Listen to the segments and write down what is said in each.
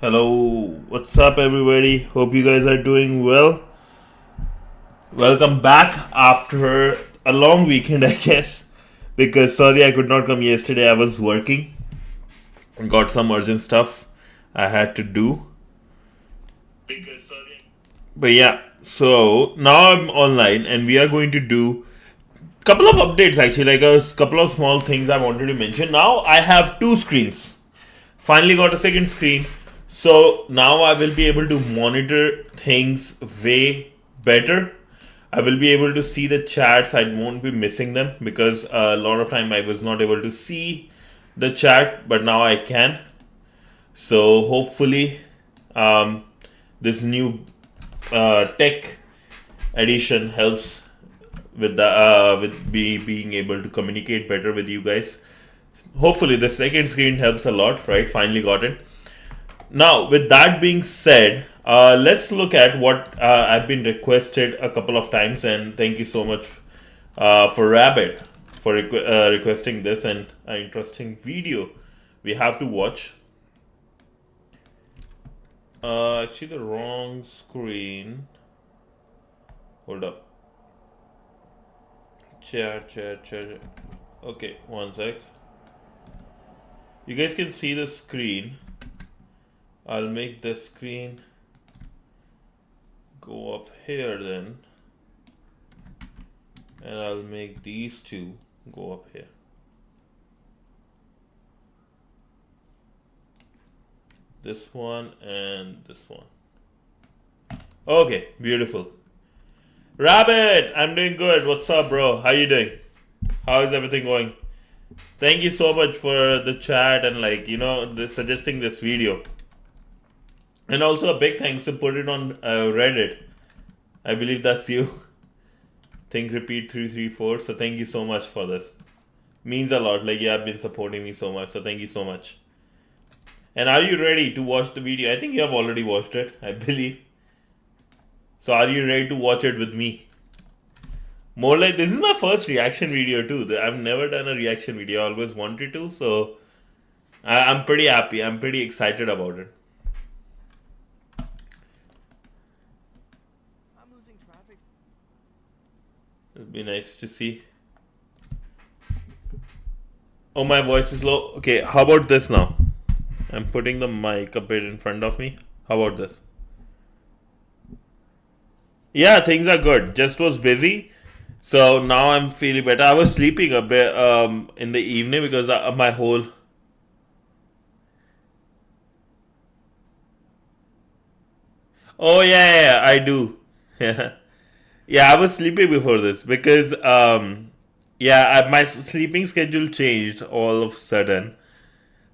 Hello, what's up, everybody? Hope you guys are doing well. Welcome back after a long weekend, I guess. Because sorry I could not come yesterday, I was working and got some urgent stuff I had to do. But yeah, so now I'm online and we are going to do a couple of updates actually, like a couple of small things I wanted to mention. Now I have two screens. Finally got a second screen. So now I will be able to monitor things way better. I will be able to see the chats. I won't be missing them because a lot of time I was not able to see the chat, but now I can. So hopefully, this new tech edition helps with the with being able to communicate better with you guys. Hopefully, the second screen helps a lot. Right? Finally got it. Now, with that being said, let's look at what I've been requested a couple of times, and thank you so much for Rabbit for requesting this and an interesting video we have to watch. Actually, the wrong screen. Hold up. Chat. Okay, one sec. You guys can see the screen. I'll make the screen go up here then, and I'll make these two go up here. This one and this one. Okay, beautiful. Rabbit, I'm doing good. What's up, bro? How you doing? How is everything going? Thank you so much for the chat and suggesting this video. And also a big thanks to put it on Reddit. I believe that's you. Think Repeat 334. So thank you so much for this. Means a lot. Like you have been supporting me so much. So thank you so much. And are you ready to watch the video? I think you have already watched it, I believe. So are you ready to watch it with me? More like this is my first reaction video too. I've never done a reaction video. I always wanted to. So I'm pretty happy. I'm pretty excited about it. It'd be nice to see. Oh, my voice is low. Okay, how about this now? I'm putting the mic a bit in front of me. How about this? Yeah, things are good. Just was busy. So now I'm feeling better. I was sleeping a bit in the evening because my whole... Oh, yeah, I do. Yeah, I was sleeping before this because, my sleeping schedule changed all of a sudden.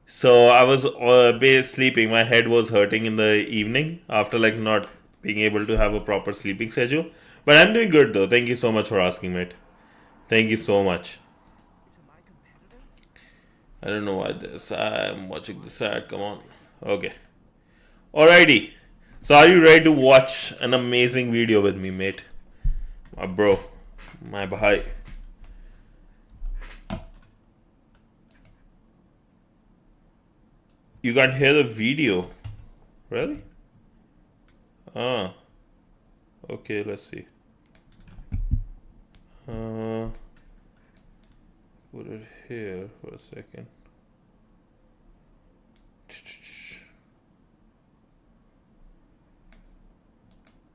So I was sleeping. My head was hurting in the evening after not being able to have a proper sleeping schedule. But I'm doing good though. Thank you so much for asking, mate. Thank you so much. I don't know why this. I'm watching this ad. Come on. Okay. Alrighty. So are you ready to watch an amazing video with me, mate? My bro, my bhai. You can't hear the video, really? Ah, okay. Let's see. Put it here for a second.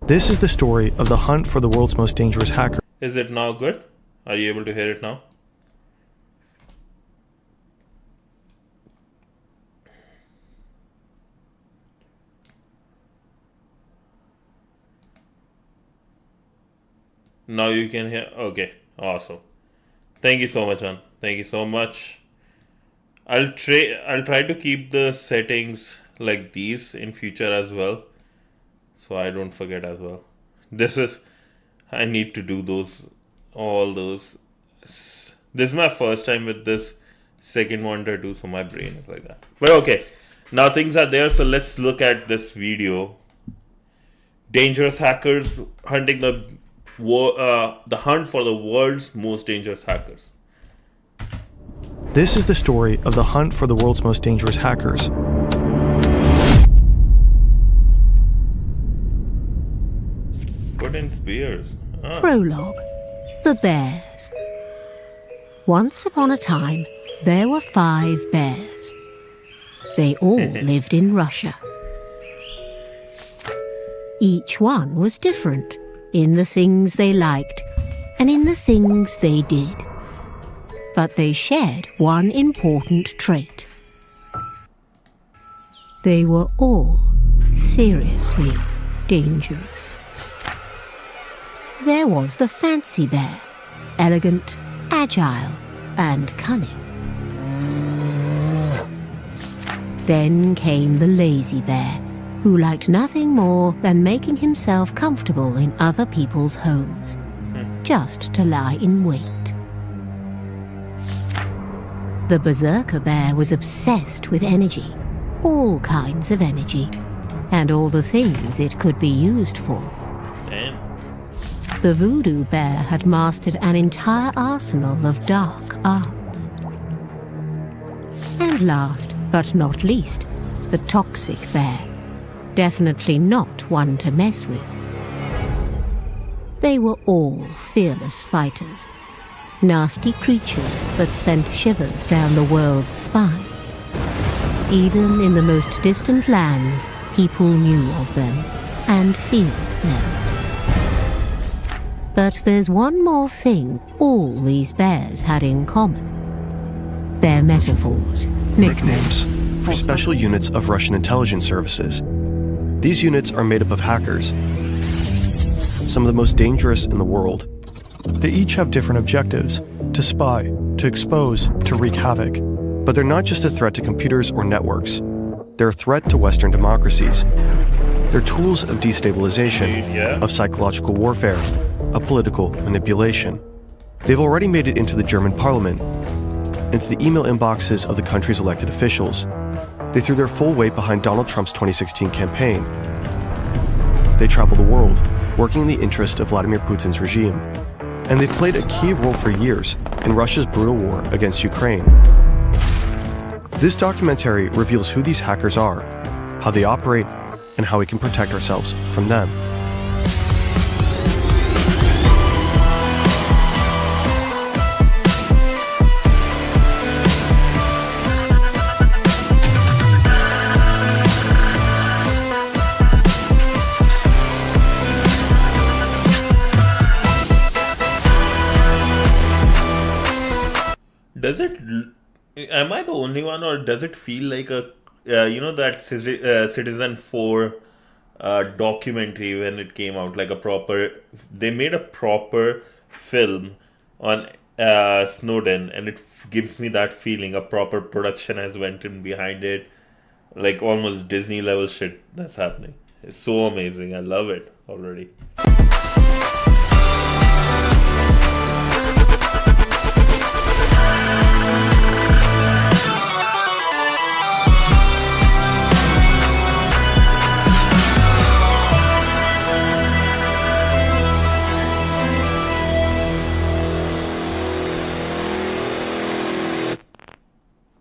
This is the story of the hunt for the world's most dangerous hacker. Is it now good? Are you able to hear it now? Now you can hear. Okay, awesome. Thank you so much, man. Thank you so much. I'll try to keep the settings like these in future as well, so I don't forget as well. I need to do all those. This is my first time with this second monitor too, so my brain is like that. But okay, now things are there, so let's look at this video. Dangerous hackers hunting the hunt for the world's most dangerous hackers. This is the story of the hunt for the world's most dangerous hackers. Spears. Ah. Prologue. The Bears. Once upon a time, there were 5 bears. They all lived in Russia. Each one was different in the things they liked and in the things they did. But they shared one important trait. They were all seriously dangerous. There was the fancy bear, elegant, agile, and cunning. Then came the lazy bear, who liked nothing more than making himself comfortable in other people's homes, just to lie in wait. The berserker bear was obsessed with energy, all kinds of energy, and all the things it could be used for. Damn. The voodoo bear had mastered an entire arsenal of dark arts. And last, but not least, the toxic bear. Definitely not one to mess with. They were all fearless fighters, nasty creatures that sent shivers down the world's spine. Even in the most distant lands, people knew of them and feared them. But there's one more thing all these bears had in common. Their metaphors, Nicknames for special units of Russian intelligence services. These units are made up of hackers, some of the most dangerous in the world. They each have different objectives: to spy, to expose, to wreak havoc. But they're not just a threat to computers or networks. They're a threat to Western democracies. They're tools of destabilization, Yeah. of psychological warfare, of political manipulation. They've already made it into the German parliament, into the email inboxes of the country's elected officials. They threw their full weight behind Donald Trump's 2016 campaign. They travel the world, working in the interest of Vladimir Putin's regime. And they've played a key role for years in Russia's brutal war against Ukraine. This documentary reveals who these hackers are, how they operate, and how we can protect ourselves from them. Does it? Am I the only one, or does it feel like a that Citizen 4 documentary when it came out, like a proper? They made a proper film on Snowden, and it gives me that feeling. A proper production has went in behind it, like almost Disney level shit that's happening. It's so amazing. I love it already.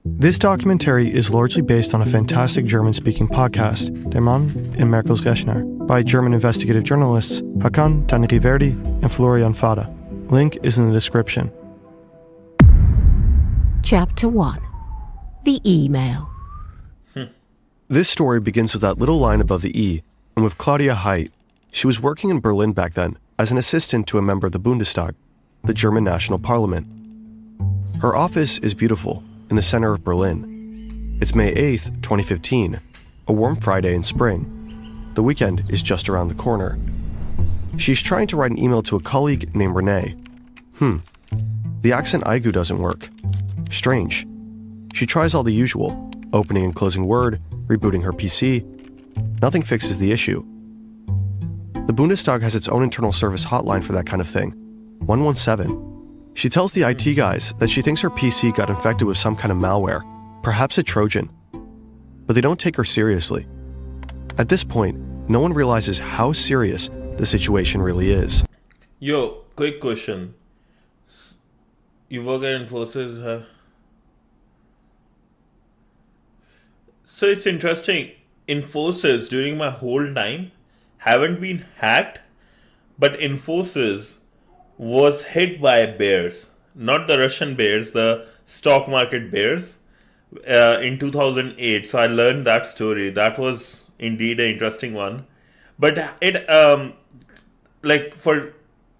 This documentary is largely based on a fantastic German-speaking podcast, Der Mann in Merkel's Rechner, by German investigative journalists Hakan Tanriverdi and Florian Fada. Link is in the description. Chapter 1. The Email. This story begins with that little line above the E, and with Claudia Height. She was working in Berlin back then as an assistant to a member of the Bundestag, the German national parliament. Her office is beautiful, in the center of Berlin. It's May 8th, 2015, a warm Friday in spring. The weekend is just around the corner. She's trying to write an email to a colleague named Renee. The accent Aigu doesn't work. Strange. She tries all the usual, opening and closing Word, rebooting her PC. Nothing fixes the issue. The Bundestag has its own internal service hotline for that kind of thing, 117. She tells the IT guys that she thinks her PC got infected with some kind of malware, perhaps a Trojan. But they don't take her seriously. At this point, no one realizes how serious the situation really is. Yo, quick question. You work at Infosys, huh? So it's interesting. Infosys, during my whole time, haven't been hacked, but Infosys was hit by bears, not the Russian bears, the stock market bears, in 2008. So I learned that story. That was indeed an interesting one. But it, like for,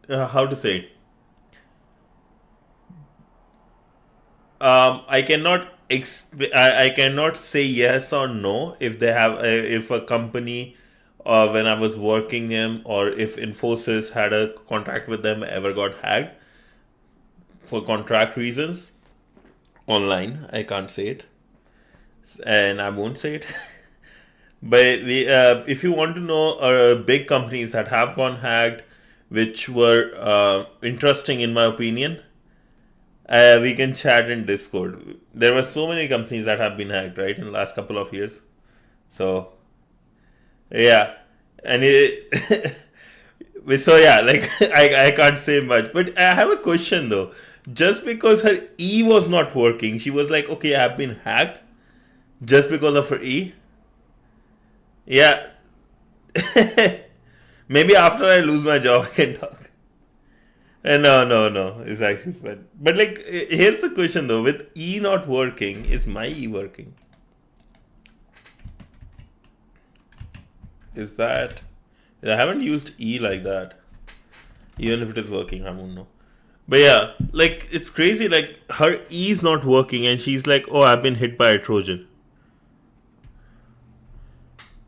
how to say it? I cannot I cannot say yes or no if they have if a company when I was working them, or if Infosys had a contract with them, ever got hacked for contract reasons. Online, I can't say it, and I won't say it. But if you want to know big companies that have gone hacked, which were interesting in my opinion, we can chat in Discord. There were so many companies that have been hacked, right, in the last couple of years. So, yeah. And so yeah, like I can't say much. But I have a question though. Just because her E was not working, she was like, okay, I have been hacked just because of her E. Yeah. Maybe after I lose my job, I can talk. No. It's actually fun. But like, here's the question though. With E not working, is my E working? Is that... I haven't used E like that. Even if it is working, I won't know. But yeah, like, it's crazy. Like, her E is not working and she's like, oh, I've been hit by a Trojan.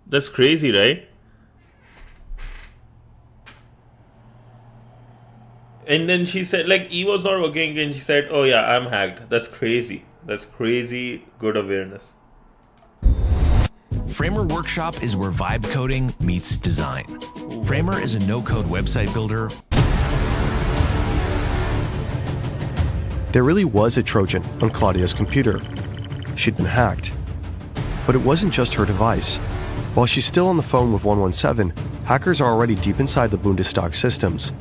That's crazy, right? And then she said, like, E was not working, and she said, oh yeah, I'm hacked. That's crazy. That's crazy good awareness. Framer Workshop is where vibe coding meets design. Framer is a no-code website builder. There really was a Trojan on Claudia's computer. She'd been hacked. But it wasn't just her device. While she's still on the phone with 117, hackers are already deep inside the Bundestag systems.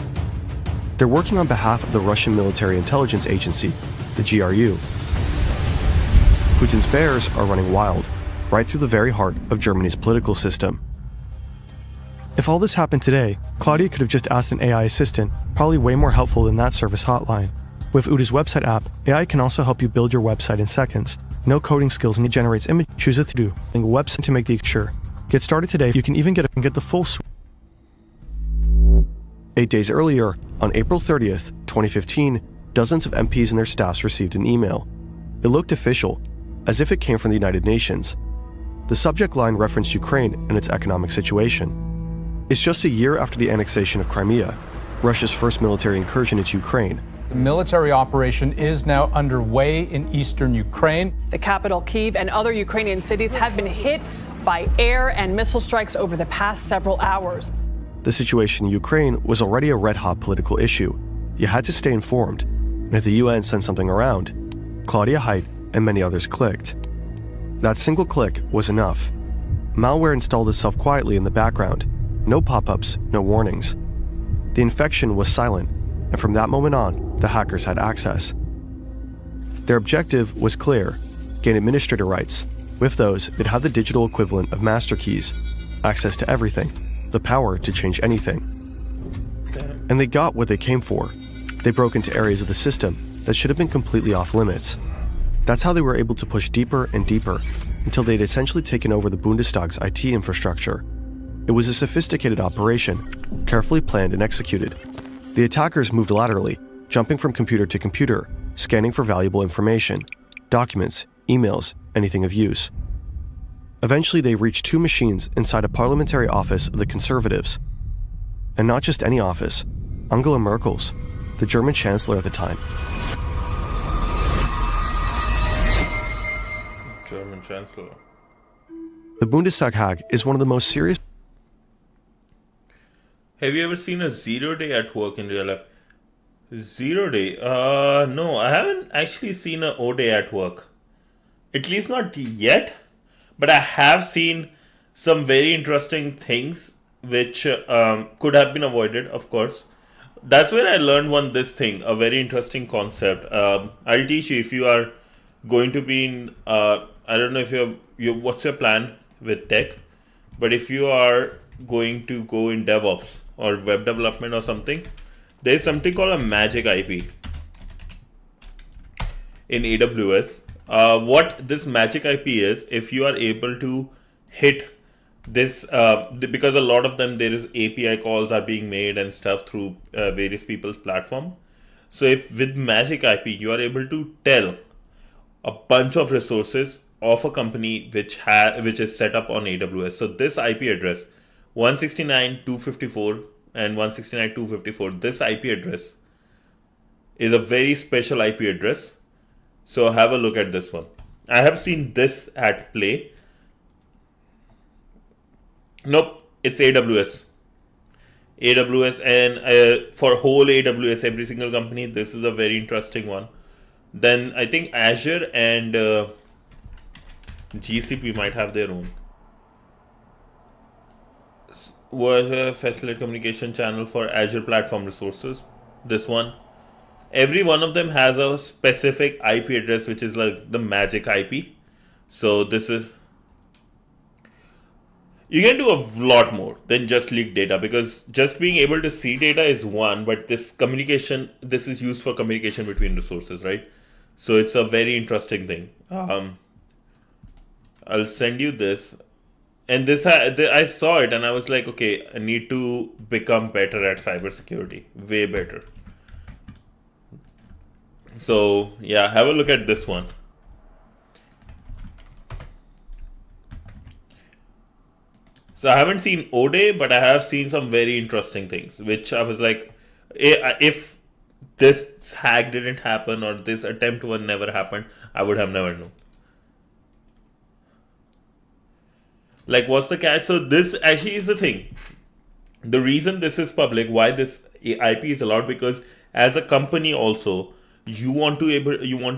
They're working on behalf of the Russian Military Intelligence Agency, the GRU. Putin's bears are running wild, right through the very heart of Germany's political system. If all this happened today, Claudia could have just asked an AI assistant, probably way more helpful than that service hotline. With Uda's website app, AI can also help you build your website in seconds. No coding skills, and it generates image. Choose a to-do, a website to make the sure. Get started today. You can even get the full suite. 8 days earlier, on April 30th, 2015, dozens of MPs and their staffs received an email. It looked official, as if it came from the United Nations. The subject line referenced Ukraine and its economic situation. It's just a year after the annexation of Crimea, Russia's first military incursion into Ukraine. The military operation is now underway in eastern Ukraine. The capital, Kyiv, and other Ukrainian cities have been hit by air and missile strikes over the past several hours. The situation in Ukraine was already a red-hot political issue. You had to stay informed, and if the UN sent something around, Claudia Height and many others clicked. That single click was enough. Malware installed itself quietly in the background. No pop-ups, no warnings. The infection was silent, and from that moment on, the hackers had access. Their objective was clear: gain administrator rights. With those, it had the digital equivalent of master keys, access to everything, the power to change anything. And they got what they came for. They broke into areas of the system that should have been completely off limits. That's how they were able to push deeper and deeper until they'd essentially taken over the Bundestag's IT infrastructure. It was a sophisticated operation, carefully planned and executed. The attackers moved laterally, jumping from computer to computer, scanning for valuable information, documents, emails, anything of use. Eventually, they reached two machines inside a parliamentary office of the Conservatives. And not just any office, Angela Merkel's, the German chancellor at the time. German chancellor. The Bundestag hack is one of the most serious. Have you ever seen a 0 day at work in real life? 0 day? No, I haven't actually seen a O day at work. At least not yet. But I have seen some very interesting things which could have been avoided, of course. That's where I learned this thing, a very interesting concept. I'll teach you if you are going to be in, I don't know if what's your plan with tech, but if you are going to go in DevOps or web development or something, there's something called a magic IP in AWS. What this magic IP is, if you are able to hit this, because a lot of them there is API calls are being made and stuff through various people's platform. So if with magic IP you are able to tell a bunch of resources of a company which is set up on AWS. So this IP address 169.254 and 169.254, this IP address is a very special IP address. So have a look at this one. I have seen this at play. Nope, it's AWS. And for whole AWS, every single company, this is a very interesting one. Then I think Azure and GCP might have their own. Was a facilitate communication channel for Azure platform resources. This one. Every one of them has a specific IP address, which is like the magic IP. So this is, you can do a lot more than just leak data, because just being able to see data is one, but this is used for communication between resources, right? So it's a very interesting thing. I'll send you this. And this, I saw it and I was like, okay, I need to become better at cybersecurity, way better. So yeah, have a look at this one. So I haven't seen O-Day, but I have seen some very interesting things, which I was like, if this hack didn't happen or this attempt one never happened, I would have never known. Like, what's the catch? So this actually is the thing. The reason this is public, why this IP is allowed, because as a company also, you want to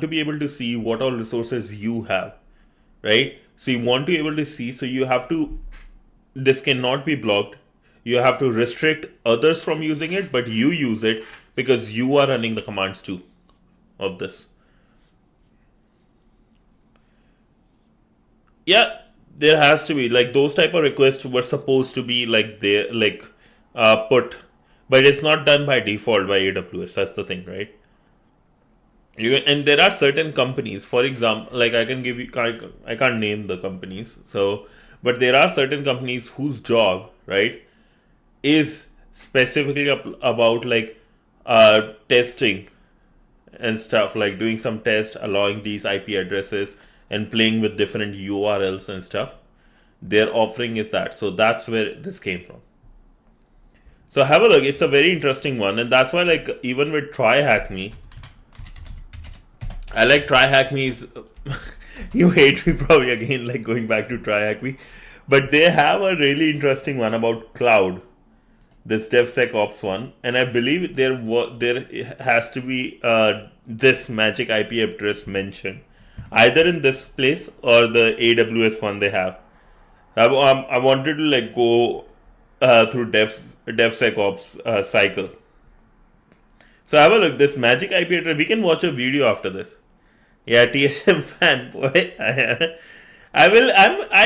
be able to see what all resources you have, right? So you want to be able to see, so you have to, this cannot be blocked. You have to restrict others from using it, but you use it because you are running the commands too of this. Yeah, there has to be, like, those type of requests were supposed to be like put, but it's not done by default by AWS. That's the thing, right? And there are certain companies, for example, like I can give you, I can't name the companies, so, but there are certain companies whose job, right, is specifically about like testing and stuff, like doing some test, allowing these IP addresses and playing with different URLs and stuff. Their offering is that. So that's where this came from. So have a look. It's a very interesting one. And that's why, like, even with TryHackMe, I like TryHackMe's. You hate me probably again, like going back to TryHackMe. But they have a really interesting one about cloud. This DevSecOps one. And I believe there has to be this magic IP address mentioned, either in this place or the AWS one they have. I wanted to like go through DevSecOps cycle. So have a look. This magic IP address. We can watch a video after this. Yeah, TSM fan boy. I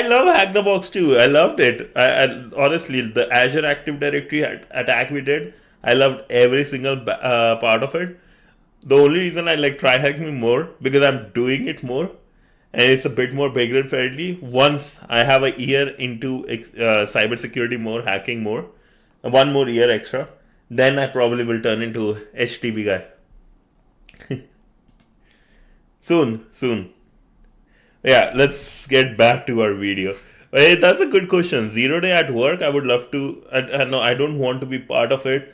love Hack the Box too. I loved it. I honestly, the Azure Active Directory attack we did, I loved every single part of it. The only reason I like TryHackMe more, because I'm doing it more and it's a bit more beginner friendly. Once I have a year into cybersecurity more, hacking more, one more year extra, then I probably will turn into HTTP guy. Soon. Yeah, let's get back to our video. Hey, that's a good question. 0 day at work, I would love to. No, I don't want to be part of it.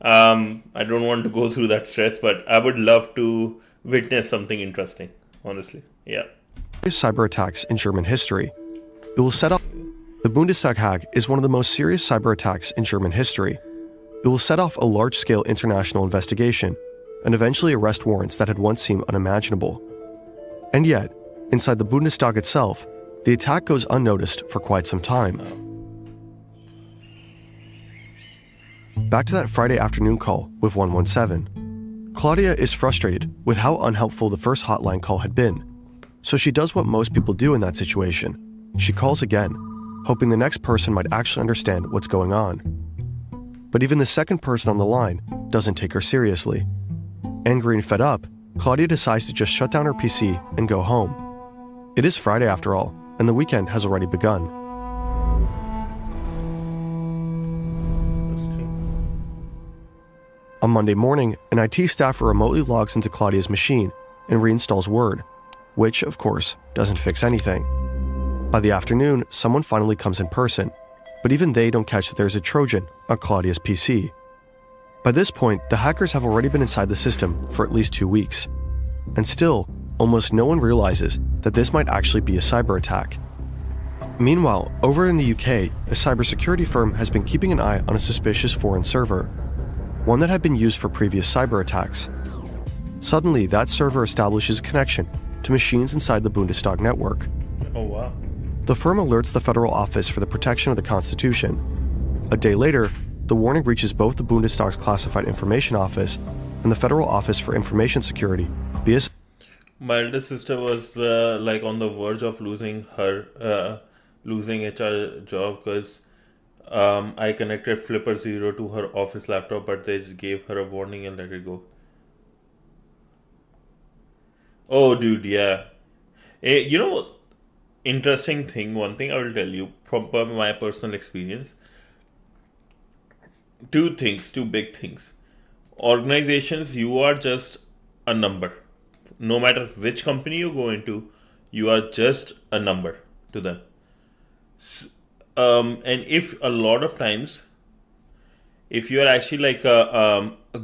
I don't want to go through that stress, but I would love to witness something interesting, honestly. Yeah. Cyber attacks in German history. It will set off. The Bundestag hack is one of the most serious cyber attacks in German history. It will set off a large-scale international investigation and eventually arrest warrants that had once seemed unimaginable. And yet, inside the Bundestag itself, the attack goes unnoticed for quite some time. Back to that Friday afternoon call with 117. Claudia is frustrated with how unhelpful the first hotline call had been, so she does what most people do in that situation. She calls again, hoping the next person might actually understand what's going on. but even the second person on the line doesn't take her seriously. Angry and fed up, Claudia decides to just shut down her PC and go home. It is Friday after all, and the weekend has already begun. On Monday morning, an IT staffer remotely logs into Claudia's machine and reinstalls Word, which, of course, doesn't fix anything. By the afternoon, someone finally comes in person, but even they don't catch that there's a Trojan on Claudia's PC. By this point, the hackers have already been inside the system for at least 2 weeks. And still, almost no one realizes that this might actually be a cyber attack. Meanwhile, over in the UK, a cybersecurity firm has been keeping an eye on a suspicious foreign server, one that had been used for previous cyber attacks. Suddenly, that server establishes a connection to machines inside the Bundestag network. Oh, wow. The firm alerts the Federal Office for the Protection of the Constitution. A day later, the warning reaches both the Bundestag's Classified Information Office and the Federal Office for Information Security via... My elder sister was on the verge of losing her HR job because I connected Flipper Zero to her office laptop, but they just gave her a warning and let it go. Oh, dude, yeah. You know what? Interesting thing. One thing I will tell you from my personal experience. Two big things. Organizations, you are just a number. No matter which company you go into, you are just a number to them. And if a lot of times, if you are actually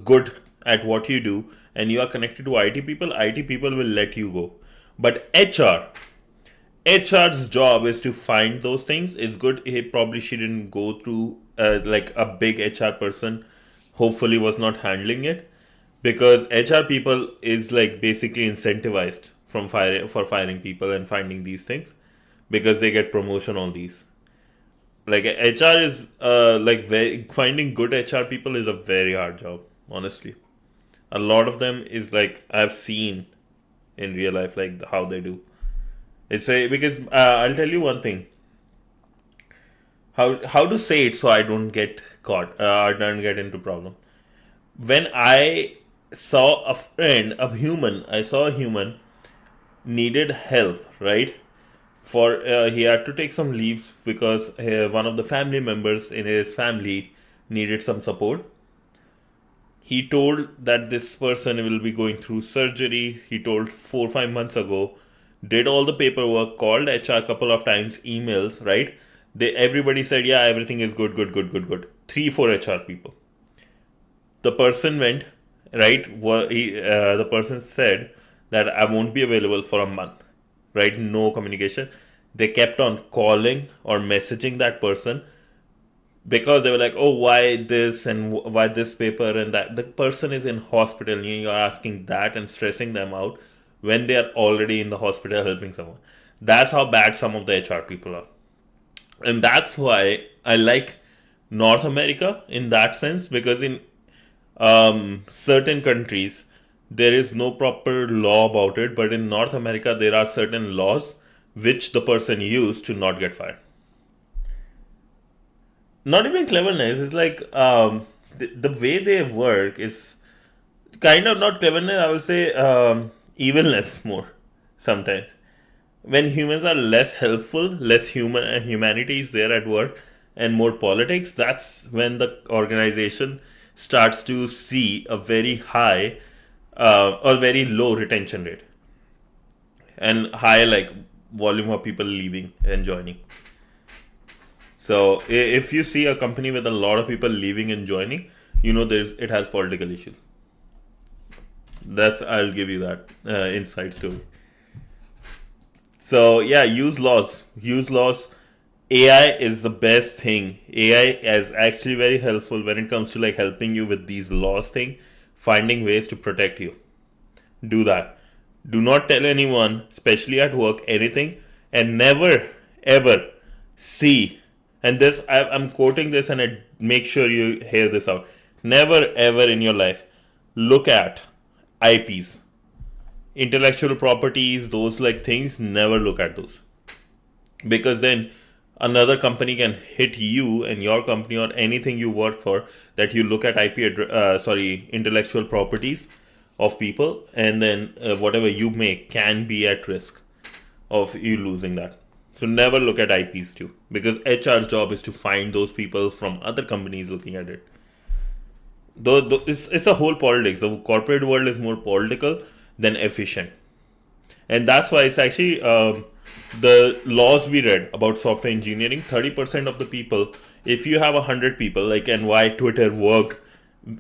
good at what you do and you are connected to IT people will let you go. But HR's job is to find those things. It's good. She didn't go through a big HR person. Hopefully was not handling it, because HR people is basically incentivized for firing people and finding these things, because they get promotion on these. HR is finding good HR people is a very hard job, honestly. A lot of them is I've seen in real life how they do. It's because I'll tell you one thing. How to say it so I don't get caught, I don't get into problem. When I saw a human needed help, right? He had to take some leaves because one of the family members in his family needed some support. He told that this person will be going through surgery. He told 4 or 5 months ago, did all the paperwork, called HR a couple of times, emails, right? Everybody said, yeah, everything is good. 3-4 HR people. The person went, right? The person said that I won't be available for a month, right? No communication. They kept on calling or messaging that person because they were like, oh, why this and why this paper and that. The person is in hospital and you're asking that and stressing them out when they are already in the hospital helping someone. That's how bad some of the HR people are. And that's why I like North America in that sense, because in certain countries, there is no proper law about it. But in North America, there are certain laws which the person used to not get fired. Not even cleverness. It's the way they work is kind of not cleverness. I will say evilness more sometimes. When humans are less helpful, less humanity is there at work, and more politics, that's when the organization starts to see a very high or very low retention rate and high volume of people leaving and joining. So if you see a company with a lot of people leaving and joining, it has political issues. I'll give you that inside story. So yeah, use laws. AI is the best thing. AI is actually very helpful when it comes to helping you with these laws thing, finding ways to protect you. Do that. Do not tell anyone, especially at work, anything, and never ever see. And this, I'm quoting this, and I make sure you hear this out. Never ever in your life look at IPs, intellectual properties, those things. Never look at those, because then another company can hit you and your company or anything you work for, that you look at intellectual properties of people, and then whatever you make can be at risk of you losing that. So never look at IPs too, because HR's job is to find those people from other companies looking at it. Though it's a whole politics. The corporate world is more political than efficient, and that's why it's actually the laws we read about software engineering. 30% of the people, if you have 100 people, like, and why Twitter worked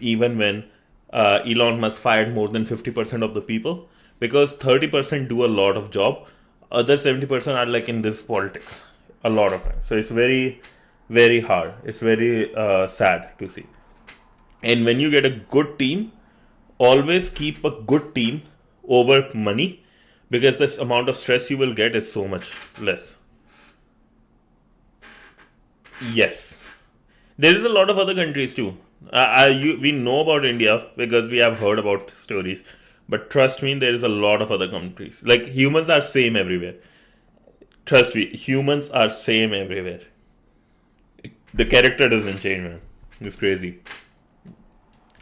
even when Elon Musk fired more than 50% of the people, because 30% do a lot of job, other 70% are like in this politics a lot of times. So it's very, very hard. It's very sad to see. And when you get a good team, always keep a good team over money, because this amount of stress you will get is so much less. Yes. There is a lot of other countries too. We know about India because we have heard about stories. But trust me, there is a lot of other countries. Like, humans are same everywhere. Trust me, humans are same everywhere. The character doesn't change, man. It's crazy.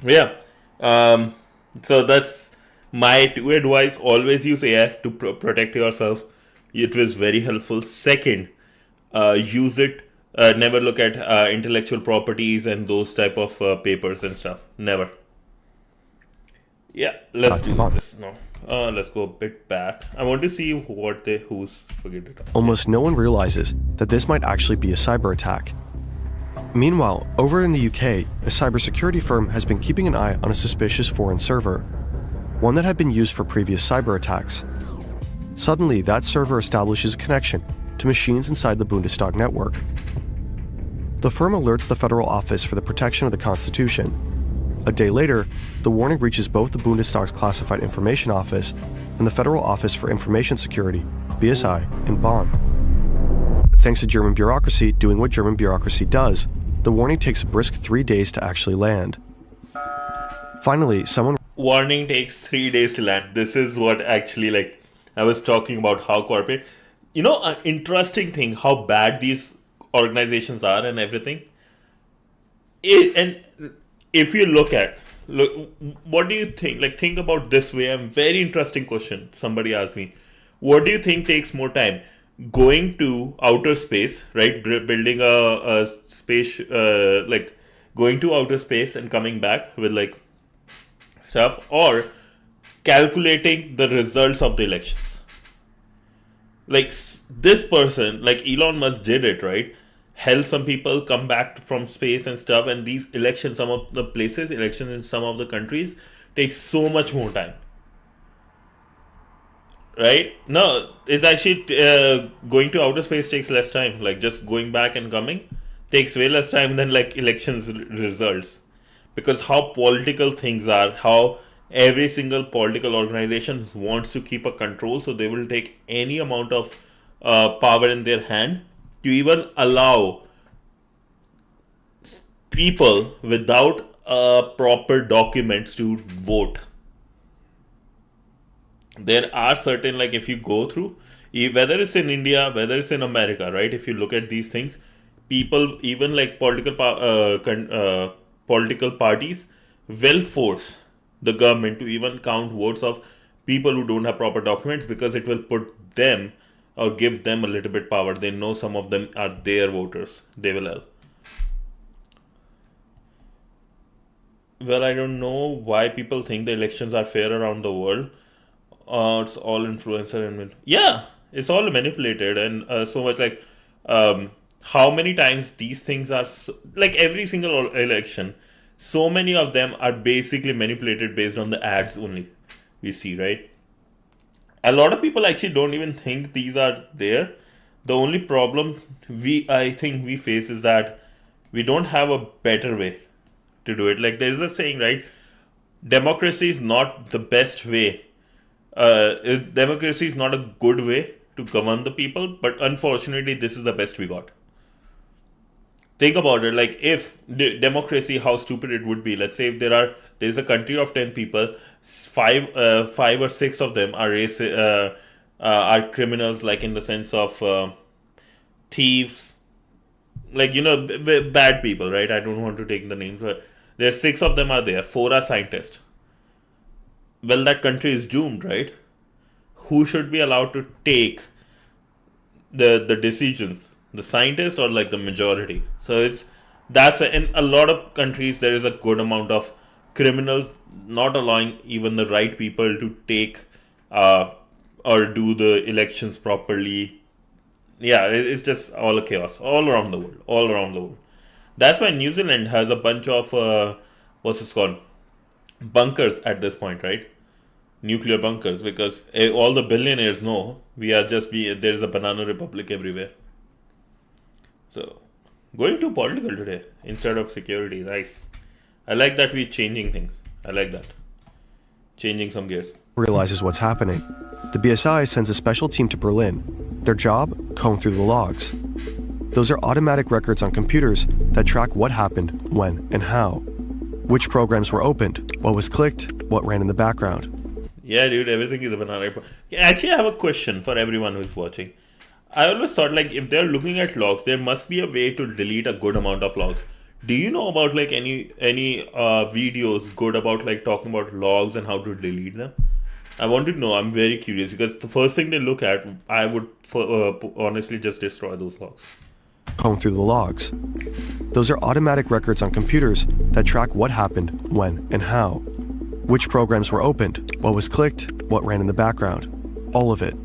Yeah. So that's my two advice. Always use AI to protect yourself. It was very helpful. Second, use it. Never look at intellectual properties and those type of papers and stuff. Never. Yeah, let's do this now. Let's go a bit back. I want to see who's forget it. Almost no one realizes that this might actually be a cyber attack. Meanwhile, over in the UK, a cybersecurity firm has been keeping an eye on a suspicious foreign server, one that had been used for previous cyber attacks. Suddenly, that server establishes a connection to machines inside the Bundestag network. The firm alerts the Federal Office for the Protection of the Constitution. A day later, the warning reaches both the Bundestag's Classified Information Office and the Federal Office for Information Security, BSI, in Bonn. Thanks to German bureaucracy doing what German bureaucracy does, the warning takes a brisk 3 days to actually land. Finally, someone... Warning takes 3 days to land. This is what actually, like, I was talking about how corporate... You know, an interesting thing, how bad these organizations are and everything. And if you look, what do you think? Like, think about this way. A very interesting question somebody asked me. What do you think takes more time? Going to outer space, right? Building a space, like going to outer space and coming back with like stuff, or calculating the results of the elections. Like this person, like Elon Musk did it, right? Held some people come back from space and stuff, and these elections, some of the places, elections in some of the countries take so much more time. Right? No, it's actually going to outer space takes less time. Like just going back and coming takes way less time than like elections results. Because how political things are, how every single political organization wants to keep a control, so they will take any amount of power in their hand to even allow people without proper documents to vote. There are certain, like if you go through, whether it's in India, whether it's in America, right? If you look at these things, people, even like political parties will force the government to even count votes of people who don't have proper documents, because it will put them or give them a little bit power. They know some of them are their voters. They will help. Well, I don't know why people think the elections are fair around the world. It's all influencer and yeah, it's all manipulated, and so much like how many times these things are like every single election, so many of them are basically manipulated based on the ads only we see, right? A lot of people actually don't even think these are there. The only problem I think we face is that we don't have a better way to do it. Like there's a saying, right? Democracy is not the best way. Democracy is not a good way to govern the people, but unfortunately this is the best we got. Think about it, like if democracy, how stupid it would be. Let's say if there's a country of 10 people, five or six of them are criminals, like in the sense of thieves, like, bad people, right? I don't want to take the names, but there are 6 of them are there. 4 are scientists. Well, that country is doomed, right? Who should be allowed to take the decisions? The scientist or like the majority? So that's in a lot of countries there is a good amount of criminals not allowing even the right people to take or do the elections properly. Yeah, it's just all a chaos all around the world. That's why New Zealand has a bunch of what's it called, bunkers at this point, right? Nuclear bunkers, because all the billionaires know there is a banana republic everywhere. So going too political today instead of security. Nice. I like that we're changing things. I like that. Changing some gears. Realizes what's happening. The BSI sends a special team to Berlin. Their job? Comb through the logs. Those are automatic records on computers that track what happened, when, and how. Which programs were opened, what was clicked, what ran in the background. Yeah, dude, everything is a banana. Actually, I have a question for everyone who's watching. I always thought, like, if they're looking at logs, there must be a way to delete a good amount of logs. Do you know about like any videos good about like talking about logs and how to delete them? I want to know. I'm very curious because the first thing they look at, I would honestly just destroy those logs. Comb through the logs. Those are automatic records on computers that track what happened, when, and how. Which programs were opened, what was clicked, what ran in the background. All of it.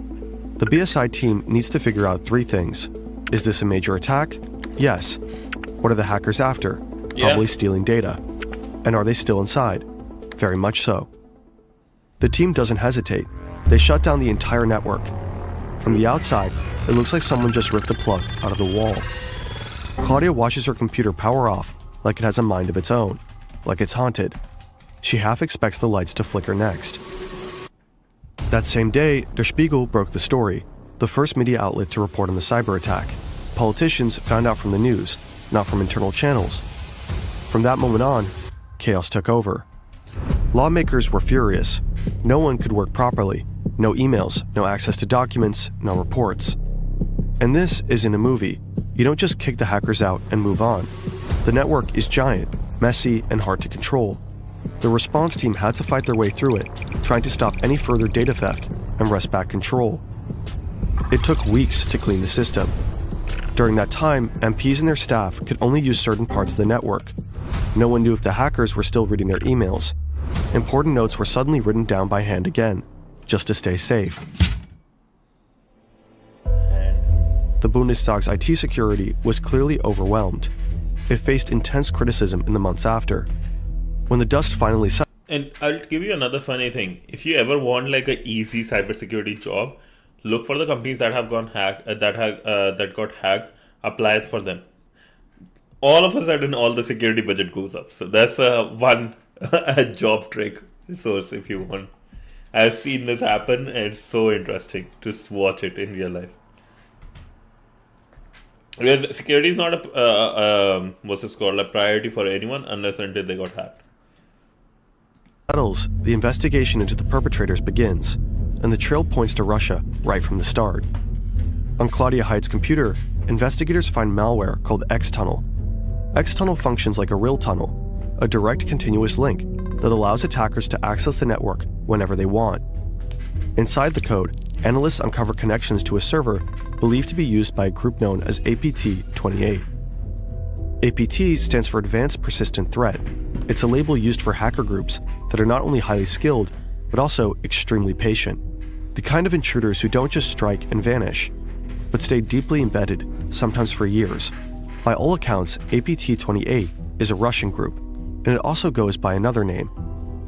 The BSI team needs to figure out 3 things. Is this a major attack? Yes. What are the hackers after? Yeah. Probably stealing data. And are they still inside? Very much so. The team doesn't hesitate. They shut down the entire network. From the outside, it looks like someone just ripped the plug out of the wall. Claudia watches her computer power off like it has a mind of its own, like it's haunted. She half expects the lights to flicker next. That same day, Der Spiegel broke the story, the first media outlet to report on the cyber attack. Politicians found out from the news, not from internal channels. From that moment on, chaos took over. Lawmakers were furious. No one could work properly. No emails, no access to documents, no reports. And this isn't a movie. You don't just kick the hackers out and move on. The network is giant, messy, and hard to control. The response team had to fight their way through it, trying to stop any further data theft and wrest back control. It took weeks to clean the system. During that time, MPs and their staff could only use certain parts of the network. No one knew if the hackers were still reading their emails. Important notes were suddenly written down by hand again, just to stay safe. The Bundestag's IT security was clearly overwhelmed. It faced intense criticism in the months after. When the dust finally settled, And I'll give you another funny thing. If you ever want like an easy cybersecurity job, look for the companies that have gone hacked, that got hacked. Apply for them. All of a sudden, all the security budget goes up. So that's one job trick resource if you want. I've seen this happen, and it's so interesting to watch it in real life. Because security is not a a priority for anyone unless until they got hacked. the investigation into the perpetrators begins, and the trail points to Russia right from the start. On Claudia Height's computer, investigators find malware called X-Tunnel. X-Tunnel functions like a real tunnel, a direct continuous link that allows attackers to access the network whenever they want. Inside the code, analysts uncover connections to a server believed to be used by a group known as APT-28. APT stands for Advanced Persistent Threat. It's a label used for hacker groups that are not only highly skilled, but also extremely patient. The kind of intruders who don't just strike and vanish, but stay deeply embedded, sometimes for years. By all accounts, APT-28 is a Russian group, and it also goes by another name,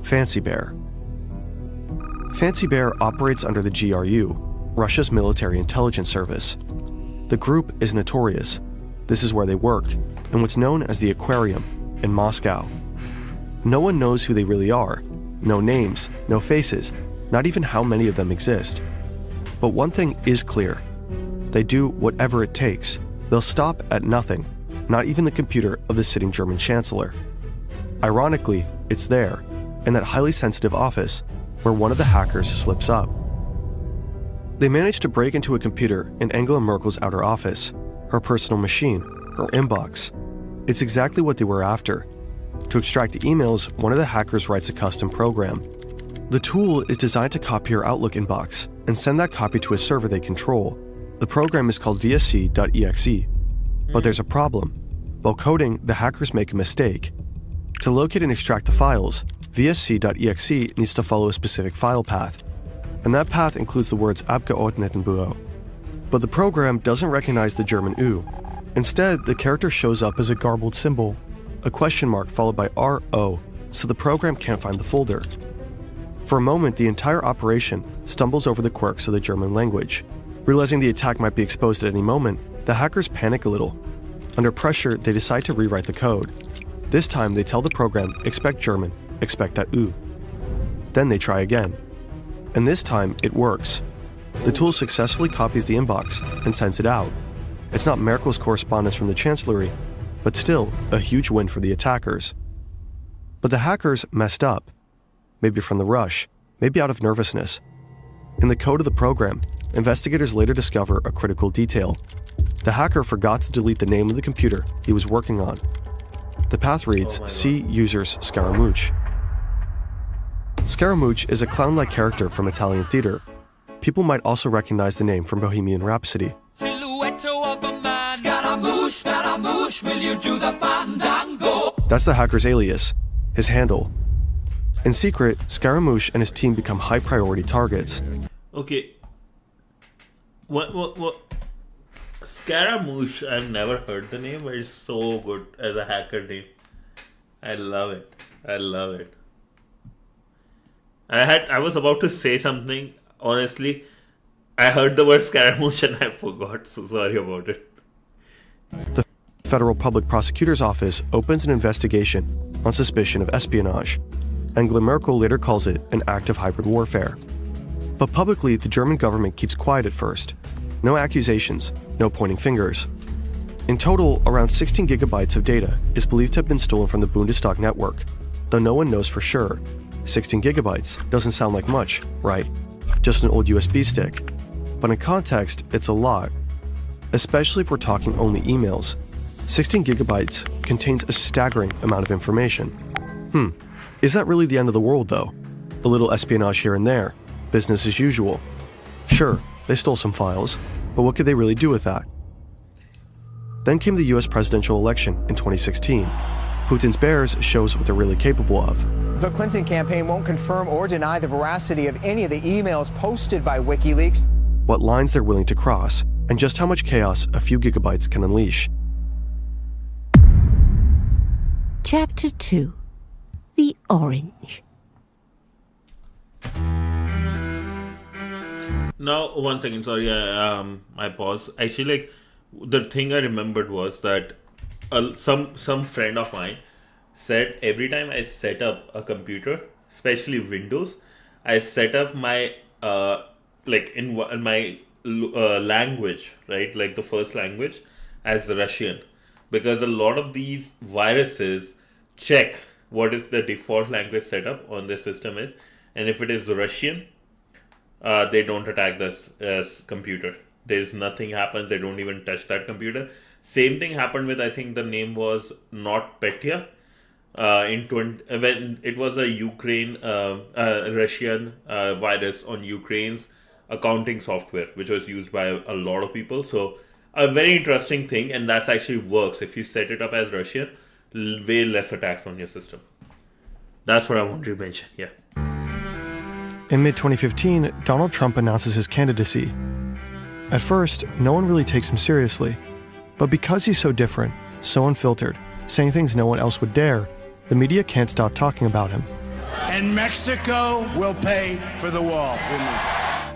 Fancy Bear. Fancy Bear operates under the GRU, Russia's military intelligence service. The group is notorious. This is where they work, in what's known as the Aquarium in Moscow. No one knows who they really are. No names, no faces, not even how many of them exist. But one thing is clear. They do whatever it takes. They'll stop at nothing, not even the computer of the sitting German chancellor. Ironically, it's there, in that highly sensitive office, where one of the hackers slips up. They manage to break into a computer in Angela Merkel's outer office, her personal machine, her inbox. It's exactly what they were after. To extract the emails, one of the hackers writes a custom program. The tool is designed to copy her Outlook inbox and send that copy to a server they control. The program is called VSC.exe. But there's a problem. While coding, the hackers make a mistake. To locate and extract the files, VSC.exe needs to follow a specific file path, and that path includes the words Abgeordnetenbüro. But the program doesn't recognize the German U. Instead, the character shows up as a garbled symbol, a question mark followed by RO, so the program can't find the folder. For a moment, the entire operation stumbles over the quirks of the German language. Realizing the attack might be exposed at any moment, the hackers panic a little. Under pressure, they decide to rewrite the code. This time, they tell the program, expect German, expect that U. Then they try again. And this time, it works. The tool successfully copies the inbox and sends it out. It's not Merkel's correspondence from the Chancellery, but still a huge win for the attackers. But the hackers messed up. Maybe from the rush, maybe out of nervousness. In the code of the program, investigators later discover a critical detail. The hacker forgot to delete the name of the computer he was working on. The path reads C users Scaramouche. Scaramouche is a clown-like character from Italian theater. People might also recognize the name from Bohemian Rhapsody. Scaramouche, Scaramouche, will you do the fandango? That's the hacker's alias, his handle. In secret, Scaramouche and his team become high-priority targets. Okay. What? Scaramouche, I've never heard the name, but it's so good as a hacker name. I love it. I was about to say something, honestly. I heard the word Scaramouche and I forgot, so sorry about it. The Federal Public Prosecutor's Office opens an investigation on suspicion of espionage. Angela Merkel later calls it an act of hybrid warfare. But publicly, the German government keeps quiet at first. No accusations, no pointing fingers. In total, around 16 gigabytes of data is believed to have been stolen from the Bundestag network, though no one knows for sure. 16 gigabytes doesn't sound like much, right? Just an old USB stick. But in context, it's a lot. Especially if we're talking only emails. 16 gigabytes contains a staggering amount of information. Is that really the end of the world, though? A little espionage here and there. Business as usual. Sure, they stole some files, but what could they really do with that? Then came the US presidential election in 2016. Putin's bears shows what they're really capable of. The Clinton campaign won't confirm or deny the veracity of any of the emails posted by WikiLeaks. What lines they're willing to cross, and just how much chaos a few gigabytes can unleash. Chapter 2. The Orange. Now, 1 second, sorry, I paused. Actually, the thing I remembered was that some friend of mine said every time I set up a computer, especially Windows, I set up my in my language, right, like the first language, as Russian, because a lot of these viruses check what is the default language setup on the system is, and if it is Russian, they don't attack this computer. There's nothing happens. They don't even touch that computer. Same thing happened with, I think the name was NotPetya, when it was a Ukraine Russian virus on Ukraine's accounting software, which was used by a lot of people. So a very interesting thing, and that's actually works if you set it up as Russian. Way less attacks on your system. That's what I wanted to mention. Yeah. In mid-2015, Donald Trump announces his candidacy. At first, no one really takes him seriously. But because he's so different, so unfiltered, saying things no one else would dare, the media can't stop talking about him. And Mexico will pay for the wall.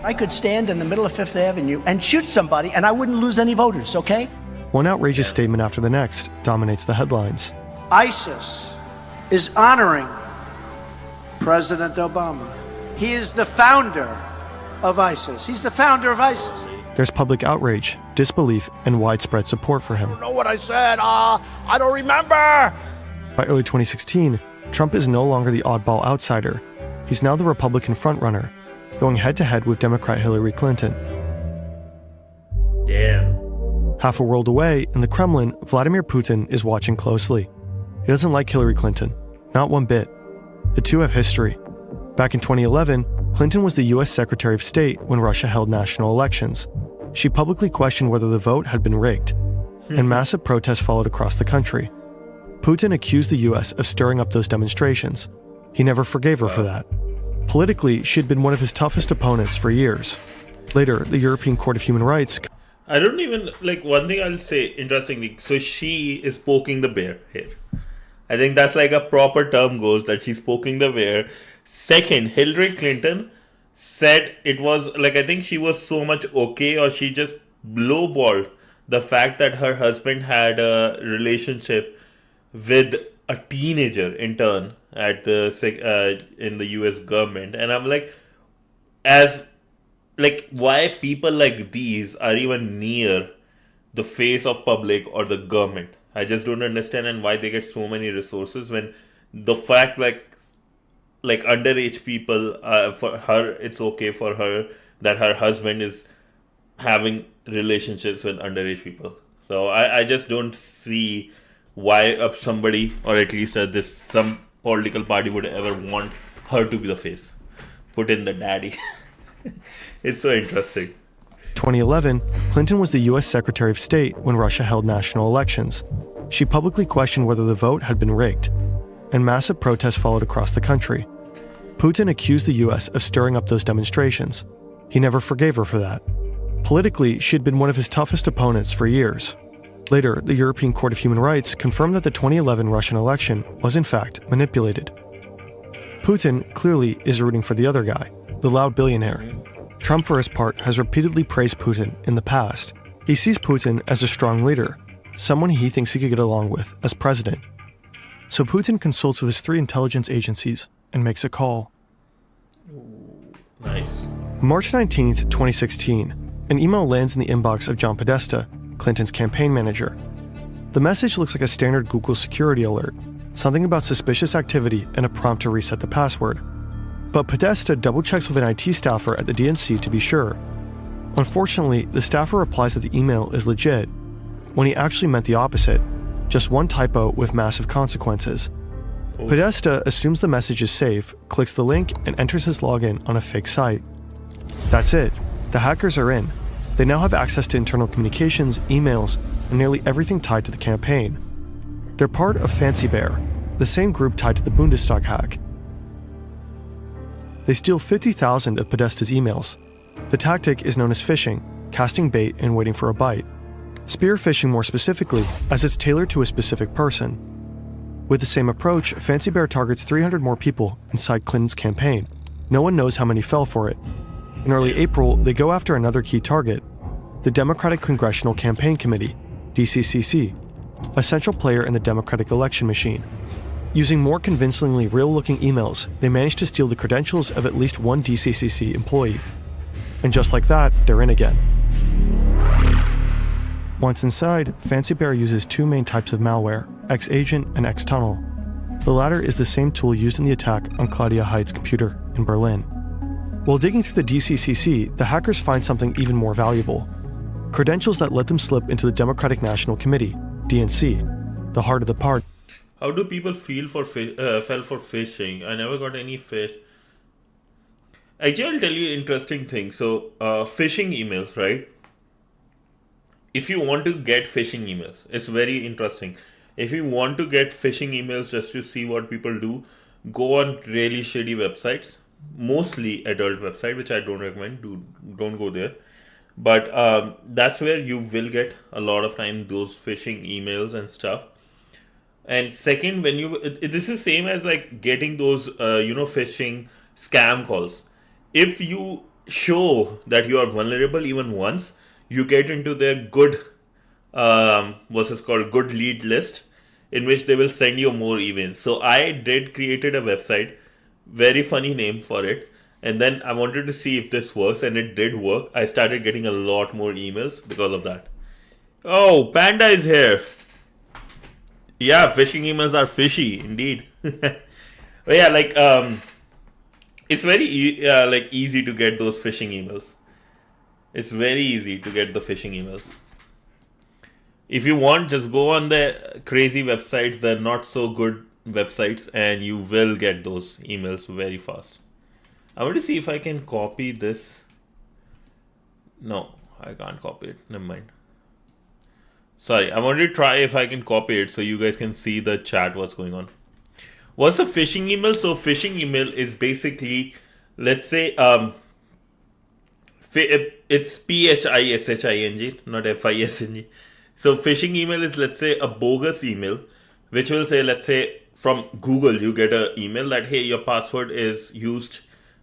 I could stand in the middle of Fifth Avenue and shoot somebody and I wouldn't lose any voters, okay? One outrageous statement after the next dominates the headlines. ISIS is honoring President Obama. He is the founder of ISIS. He's the founder of ISIS. There's public outrage, disbelief, and widespread support for him. I don't know what I said. I don't remember. By early 2016, Trump is no longer the oddball outsider. He's now the Republican frontrunner, going head-to-head with Democrat Hillary Clinton. Damn. Half a world away, in the Kremlin, Vladimir Putin is watching closely. He doesn't like Hillary Clinton, not one bit. The two have history. Back in 2011, Clinton was the US Secretary of State when Russia held national elections. She publicly questioned whether the vote had been rigged, and massive protests followed across the country. Putin accused the US of stirring up those demonstrations. He never forgave her for that. Politically, she had been one of his toughest opponents for years. Later, the European Court of Human Rights... I don't even, like, one thing I'll say, interestingly, so she is poking the bear here. I think that's like a proper term goes, that she's poking the bear. Second, Hillary Clinton said it was, like, I think she was so much okay, or she just lowballed the fact that her husband had a relationship with a teenager intern at the in the US government. And I'm like, why people like these are even near the face of public or the government? I just don't understand, and why they get so many resources when the fact like underage people, for her, it's okay for her that her husband is having relationships with underage people. So I just don't see why somebody, or at least some political party would ever want her to be the face. Put in the daddy. It's so interesting. 2011, Clinton was the US Secretary of State when Russia held national elections. She publicly questioned whether the vote had been rigged, and massive protests followed across the country. Putin accused the US of stirring up those demonstrations. He never forgave her for that. Politically, she had been one of his toughest opponents for years. Later, the European Court of Human Rights confirmed that the 2011 Russian election was in fact manipulated. Putin clearly is rooting for the other guy, the loud billionaire. Trump, for his part, has repeatedly praised Putin in the past. He sees Putin as a strong leader, someone he thinks he could get along with as president. So Putin consults with his 3 intelligence agencies and makes a call. Nice. March 19th, 2016, an email lands in the inbox of John Podesta, Clinton's campaign manager. The message looks like a standard Google security alert, something about suspicious activity and a prompt to reset the password. But Podesta double-checks with an IT staffer at the DNC to be sure. Unfortunately, the staffer replies that the email is legit, when he actually meant the opposite, just one typo with massive consequences. Podesta assumes the message is safe, clicks the link, and enters his login on a fake site. That's it. The hackers are in. They now have access to internal communications, emails, and nearly everything tied to the campaign. They're part of Fancy Bear, the same group tied to the Bundestag hack. They steal 50,000 of Podesta's emails. The tactic is known as phishing, casting bait and waiting for a bite. Spear phishing more specifically, as it's tailored to a specific person. With the same approach, Fancy Bear targets 300 more people inside Clinton's campaign. No one knows how many fell for it. In early April, they go after another key target, the Democratic Congressional Campaign Committee, DCCC, a central player in the Democratic election machine. Using more convincingly real-looking emails, they manage to steal the credentials of at least one DCCC employee. And just like that, they're in again. Once inside, Fancy Bear uses 2 main types of malware, X-Agent and X-Tunnel. The latter is the same tool used in the attack on Claudia Heidt's computer in Berlin. While digging through the DCCC, the hackers find something even more valuable. Credentials that let them slip into the Democratic National Committee, DNC, the heart of the party. How do people fell for phishing? I never got any fish. Actually, I'll tell you an interesting thing. So, phishing emails, right? If you want to get phishing emails, it's very interesting. If you want to get phishing emails just to see what people do, go on really shitty websites, mostly adult website, which I don't recommend. Don't go there. But that's where you will get a lot of time those phishing emails and stuff. And second, when this is same as like getting those phishing scam calls. If you show that you are vulnerable even once, you get into their good good lead list, in which they will send you more emails. So I created a website, very funny name for it, and then I wanted to see if this works, and it did work. I started getting a lot more emails because of that. Oh, Panda is here. Yeah, phishing emails are fishy indeed. But yeah, it's very easy to get those phishing emails. It's very easy to get the phishing emails. If you want, just go on the crazy websites, the not so good websites, and you will get those emails very fast. I want to see if I can copy this. No, I can't copy it. Never mind. Sorry, I wanted to try if I can copy it so you guys can see the chat, what's going on. What's a phishing email? So phishing email is basically, let's say, it's PHISHING, not FISNG. So phishing email is, let's say, a bogus email, which will say, let's say, from Google, you get an email that, hey, your password is used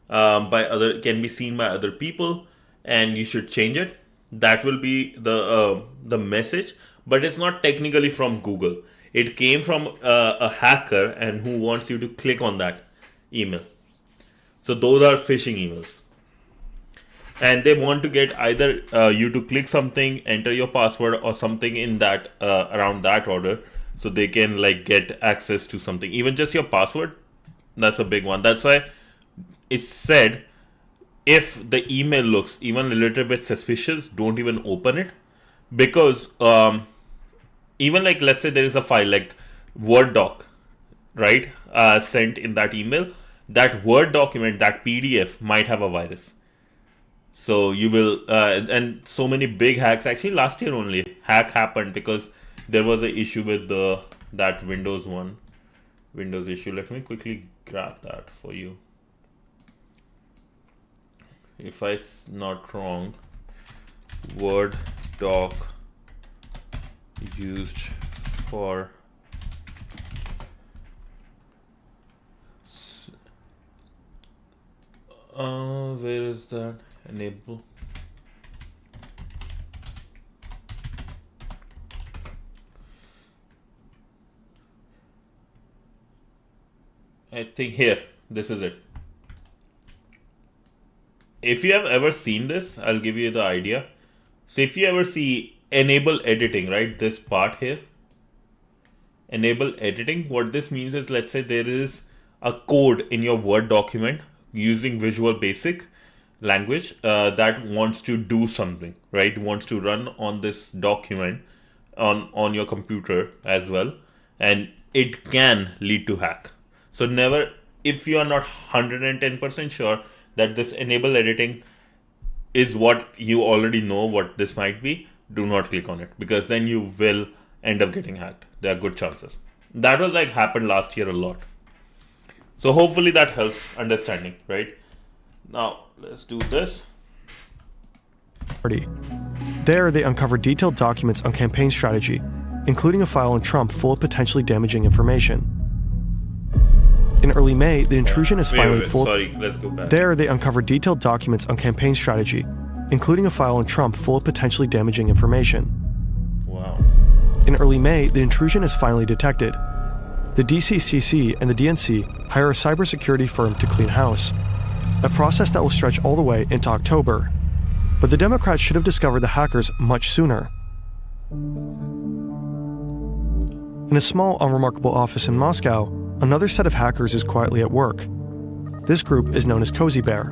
can be seen by other people, and you should change it. That will be the message, but it's not technically from Google. It came from a hacker and who wants you to click on that email. So those are phishing emails. And they want to get either you to click something, enter your password, or something in that around that order, so they can like get access to something. Even just your password, that's a big one. That's why it's said if the email looks even a little bit suspicious, don't even open it, because even like, let's say there is a file like Word doc, right, sent in that email. That Word document, that PDF might have a virus. So you will, and so many big hacks. Actually, last year only hack happened because there was an issue with that Windows issue. Let me quickly grab that for you. If I'm not wrong, Word doc used for where is that? Enable. I think here, this is it. If you have ever seen this, I'll give you the idea. So if you ever see enable editing, right, this part here, enable editing, what this means is, let's say there is a code in your Word document using Visual Basic language that wants to do something, right, wants to run on this document on your computer as well, and it can lead to hack. So never, if you are not 110% sure that this enable editing is what you already know what this might be, do not click on it, because then you will end up getting hacked. There are good chances. That was like happened last year a lot. So hopefully that helps understanding, right? Now let's do this. There, they uncovered detailed documents on campaign strategy, including a file on Trump full of potentially damaging information. In early May, the intrusion is finally full. Sorry, let's go back. There, they uncovered detailed documents on campaign strategy, including a file on Trump full of potentially damaging information. Wow. In early May, the intrusion is finally detected. The DCCC and the DNC hire a cybersecurity firm to clean house, a process that will stretch all the way into October. But the Democrats should have discovered the hackers much sooner. In a small, unremarkable office in Moscow, another set of hackers is quietly at work. This group is known as Cozy Bear,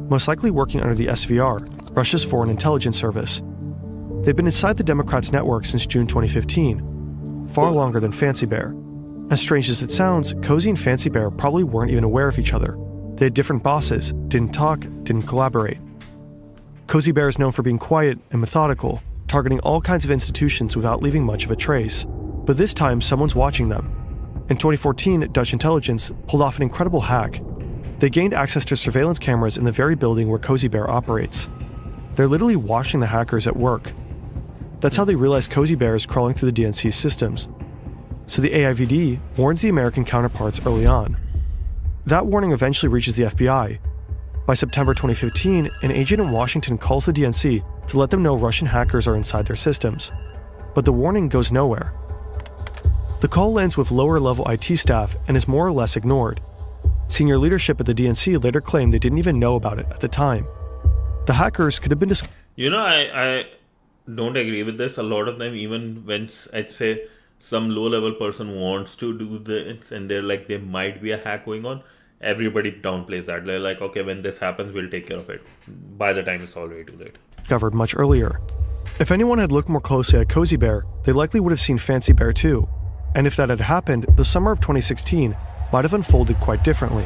most likely working under the SVR, Russia's foreign intelligence service. They've been inside the Democrats' network since June 2015, far longer than Fancy Bear. As strange as it sounds, Cozy and Fancy Bear probably weren't even aware of each other. They had different bosses, didn't talk, didn't collaborate. Cozy Bear is known for being quiet and methodical, targeting all kinds of institutions without leaving much of a trace. But this time, someone's watching them. In 2014, Dutch intelligence pulled off an incredible hack. They gained access to surveillance cameras in the very building where Cozy Bear operates. They're literally watching the hackers at work. That's how they realize Cozy Bear is crawling through the DNC's systems. So the AIVD warns the American counterparts early on. That warning eventually reaches the FBI. By September 2015, an agent in Washington calls the DNC to let them know Russian hackers are inside their systems. But the warning goes nowhere. The call lands with lower-level IT staff and is more or less ignored. Senior leadership at the DNC later claimed they didn't even know about it at the time. The hackers could have been You know, I don't agree with this. A lot of them, even when I'd say some low-level person wants to do this and they're like, there might be a hack going on, everybody downplays that. They're like, okay, when this happens, we'll take care of it. By the time it's already too late. Discovered much earlier. If anyone had looked more closely at Cozy Bear, they likely would have seen Fancy Bear too. And if that had happened, the summer of 2016 might have unfolded quite differently.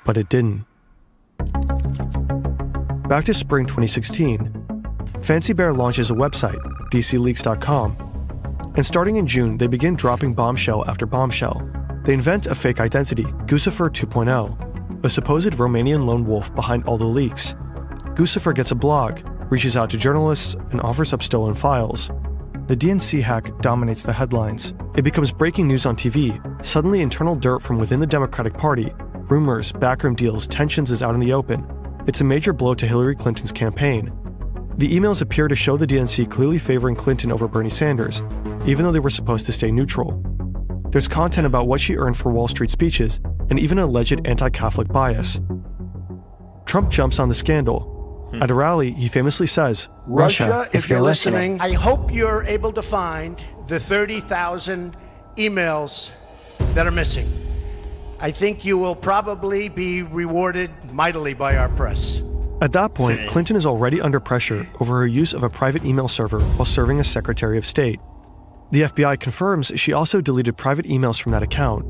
But it didn't. Back to spring 2016, Fancy Bear launches a website, dcleaks.com, and starting in June, they begin dropping bombshell after bombshell. They invent a fake identity, Guccifer 2.0, a supposed Romanian lone wolf behind all the leaks. Guccifer gets a blog, reaches out to journalists, and offers up stolen files. The DNC hack dominates the headlines. It becomes breaking news on TV. Suddenly, internal dirt from within the Democratic Party, rumors, backroom deals, tensions is out in the open. It's a major blow to Hillary Clinton's campaign. The emails appear to show the DNC clearly favoring Clinton over Bernie Sanders, even though they were supposed to stay neutral. There's content about what she earned for Wall Street speeches, and even an alleged anti-Catholic bias. Trump jumps on the scandal. At a rally, he famously says, Russia, if you're listening, I hope you're able to find the 30,000 emails that are missing. I think you will probably be rewarded mightily by our press. At that point, Clinton is already under pressure over her use of a private email server while serving as Secretary of State. The FBI confirms she also deleted private emails from that account,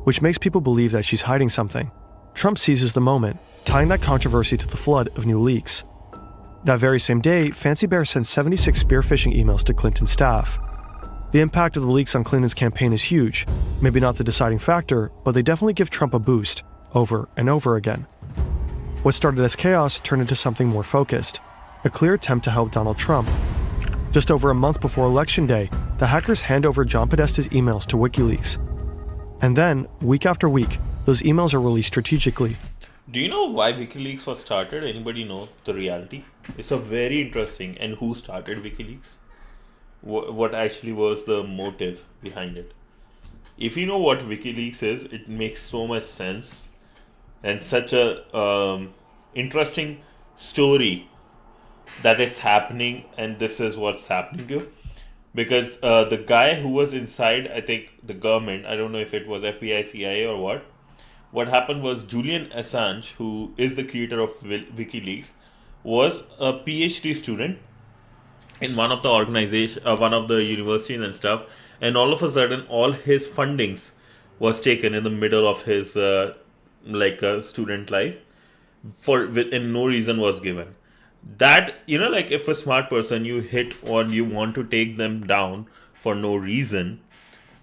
which makes people believe that she's hiding something. Trump seizes the moment, tying that controversy to the flood of new leaks. That very same day, Fancy Bear sends 76 spear phishing emails to Clinton's staff. The impact of the leaks on Clinton's campaign is huge, maybe not the deciding factor, but they definitely give Trump a boost, over and over again. What started as chaos turned into something more focused, a clear attempt to help Donald Trump. Just over a month before Election Day, the hackers hand over John Podesta's emails to WikiLeaks. And then, week after week, those emails are released strategically. Do you know why WikiLeaks was started? Anybody know the reality? It's a very interesting. And who started WikiLeaks? What actually was the motive behind it? If you know what WikiLeaks is, it makes so much sense and such a interesting story that is happening, and this is what's happening to. Because the guy who was inside, I think the government, I don't know if it was FBI, CIA or what happened was Julian Assange, who is the creator of WikiLeaks, was a PhD student in one of the organization, one of the universities and stuff, and all of a sudden, all his fundings was taken in the middle of his student life, and no reason was given. That, like if a smart person you hit on, you want to take them down for no reason,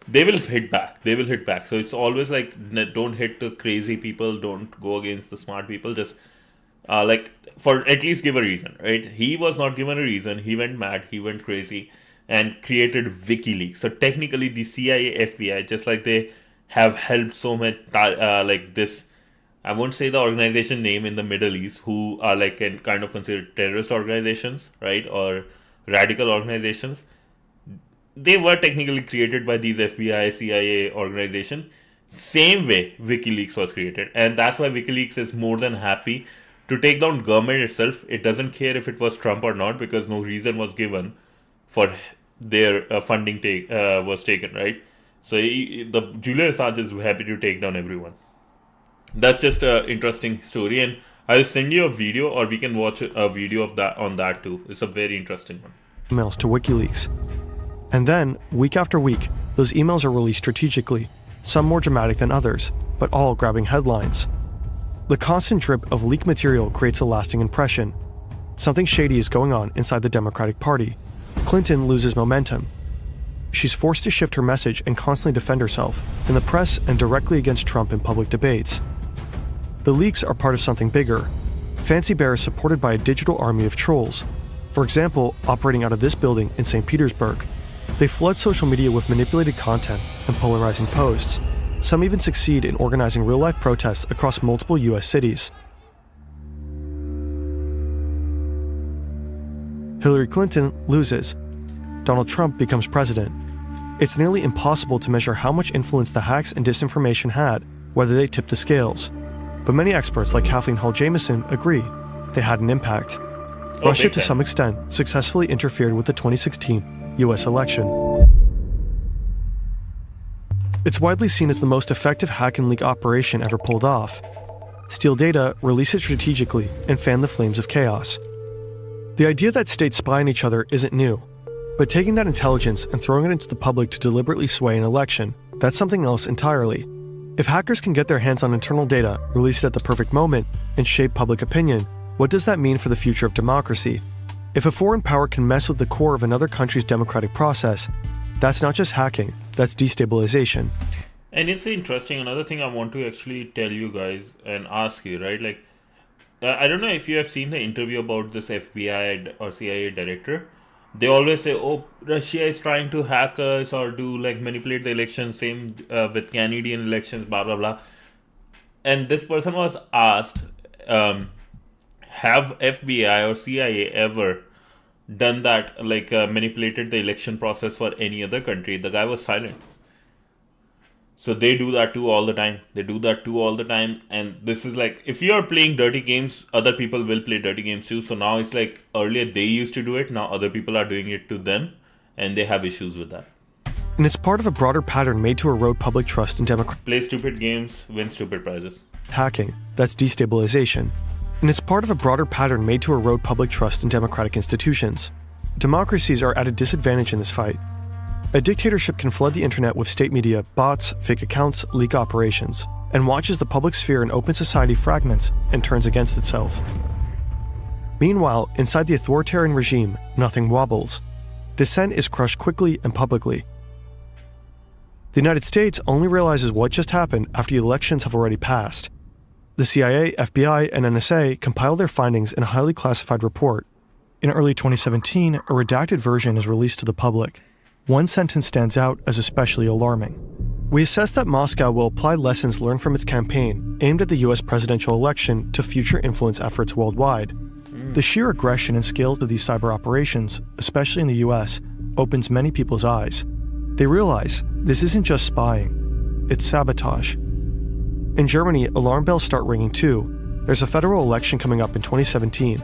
they will hit back. So it's always like, don't hit the crazy people, don't go against the smart people, just for at least give a reason, right? He was not given a reason. He went mad, he went crazy and created WikiLeaks. So technically the CIA, FBI, just like they have helped so much, this, I won't say the organization name in the Middle East, who are kind of considered terrorist organizations, right? Or radical organizations. They were technically created by these FBI, CIA organization. Same way WikiLeaks was created. And that's why WikiLeaks is more than happy to take down government itself. It doesn't care if it was Trump or not, because no reason was given for their funding was taken, right? So the Julian Assange is happy to take down everyone. That's just an interesting story, and I'll send you a video, or we can watch a video of that on that too. It's a very interesting one. Emails to WikiLeaks. And then, week after week, those emails are released strategically, some more dramatic than others, but all grabbing headlines. The constant drip of leaked material creates a lasting impression. Something shady is going on inside the Democratic Party. Clinton loses momentum. She's forced to shift her message and constantly defend herself, in the press and directly against Trump in public debates. The leaks are part of something bigger. Fancy Bear is supported by a digital army of trolls. For example, operating out of this building in St. Petersburg. They flood social media with manipulated content and polarizing posts. Some even succeed in organizing real-life protests across multiple US cities. Hillary Clinton loses. Donald Trump becomes president. It's nearly impossible to measure how much influence the hacks and disinformation had, whether they tipped the scales. But many experts like Kathleen Hall Jamieson agree they had an impact. Russia, to some extent, successfully interfered with the 2016 US election. It's widely seen as the most effective hack and leak operation ever pulled off. steal data, release it strategically, and fan the flames of chaos. The idea that states spy on each other isn't new, but taking that intelligence and throwing it into the public to deliberately sway an election, that's something else entirely. If hackers can get their hands on internal data, release it at the perfect moment, and shape public opinion, what does that mean for the future of democracy? If a foreign power can mess with the core of another country's democratic process, that's not just hacking, that's destabilization. And it's interesting, another thing I want to actually tell you guys and ask you, right? Like, I don't know if you have seen the interview about this FBI or CIA director. They always say, oh, Russia is trying to hack us or do like manipulate the elections, same with Canadian elections, blah, blah, blah. And this person was asked, have FBI or CIA ever done that, like manipulated the election process for any other country? The guy was silent. So they do that too all the time. And this is like, if you're playing dirty games, other people will play dirty games too. So now it's like, earlier they used to do it, now other people are doing it to them, and they have issues with that. And it's part of a broader pattern made to erode public trust in democracy. Play stupid games, win stupid prizes. Hacking, that's destabilization. And it's part of a broader pattern made to erode public trust in democratic institutions. Democracies are at a disadvantage in this fight. A dictatorship can flood the internet with state media, bots, fake accounts, leak operations, and watches the public sphere in open society fragments and turns against itself. Meanwhile, inside the authoritarian regime, nothing wobbles. Dissent is crushed quickly and publicly. The United States only realizes what just happened after the elections have already passed. The CIA, FBI, and NSA compile their findings in a highly classified report. In early 2017, a redacted version is released to the public. One sentence stands out as especially alarming. We assess that Moscow will apply lessons learned from its campaign aimed at the US presidential election to future influence efforts worldwide. The sheer aggression and scale of these cyber operations, especially in the US, opens many people's eyes. They realize this isn't just spying, it's sabotage. In Germany, alarm bells start ringing too. There's a federal election coming up in 2017.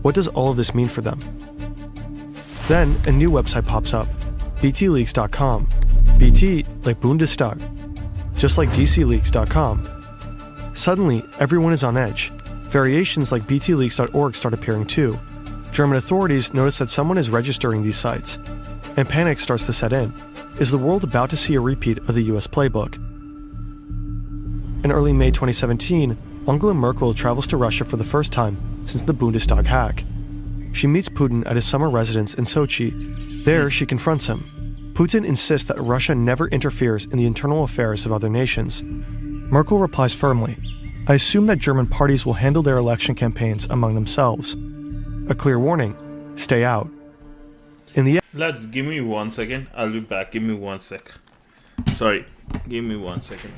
What does all of this mean for them? Then, a new website pops up, btleaks.com. BT like Bundestag, just like dcleaks.com. Suddenly, everyone is on edge. Variations like btleaks.org start appearing too. German authorities notice that someone is registering these sites, and panic starts to set in. Is the world about to see a repeat of the US playbook? In early May 2017, Angela Merkel travels to Russia for the first time since the Bundestag hack. She meets Putin at his summer residence in Sochi. There, she confronts him. Putin insists that Russia never interferes in the internal affairs of other nations. Merkel replies firmly, I assume that German parties will handle their election campaigns among themselves. A clear warning, stay out. In the Lads, give me 1 second. I'll be back. Give me 1 sec. Sorry. Give me 1 second.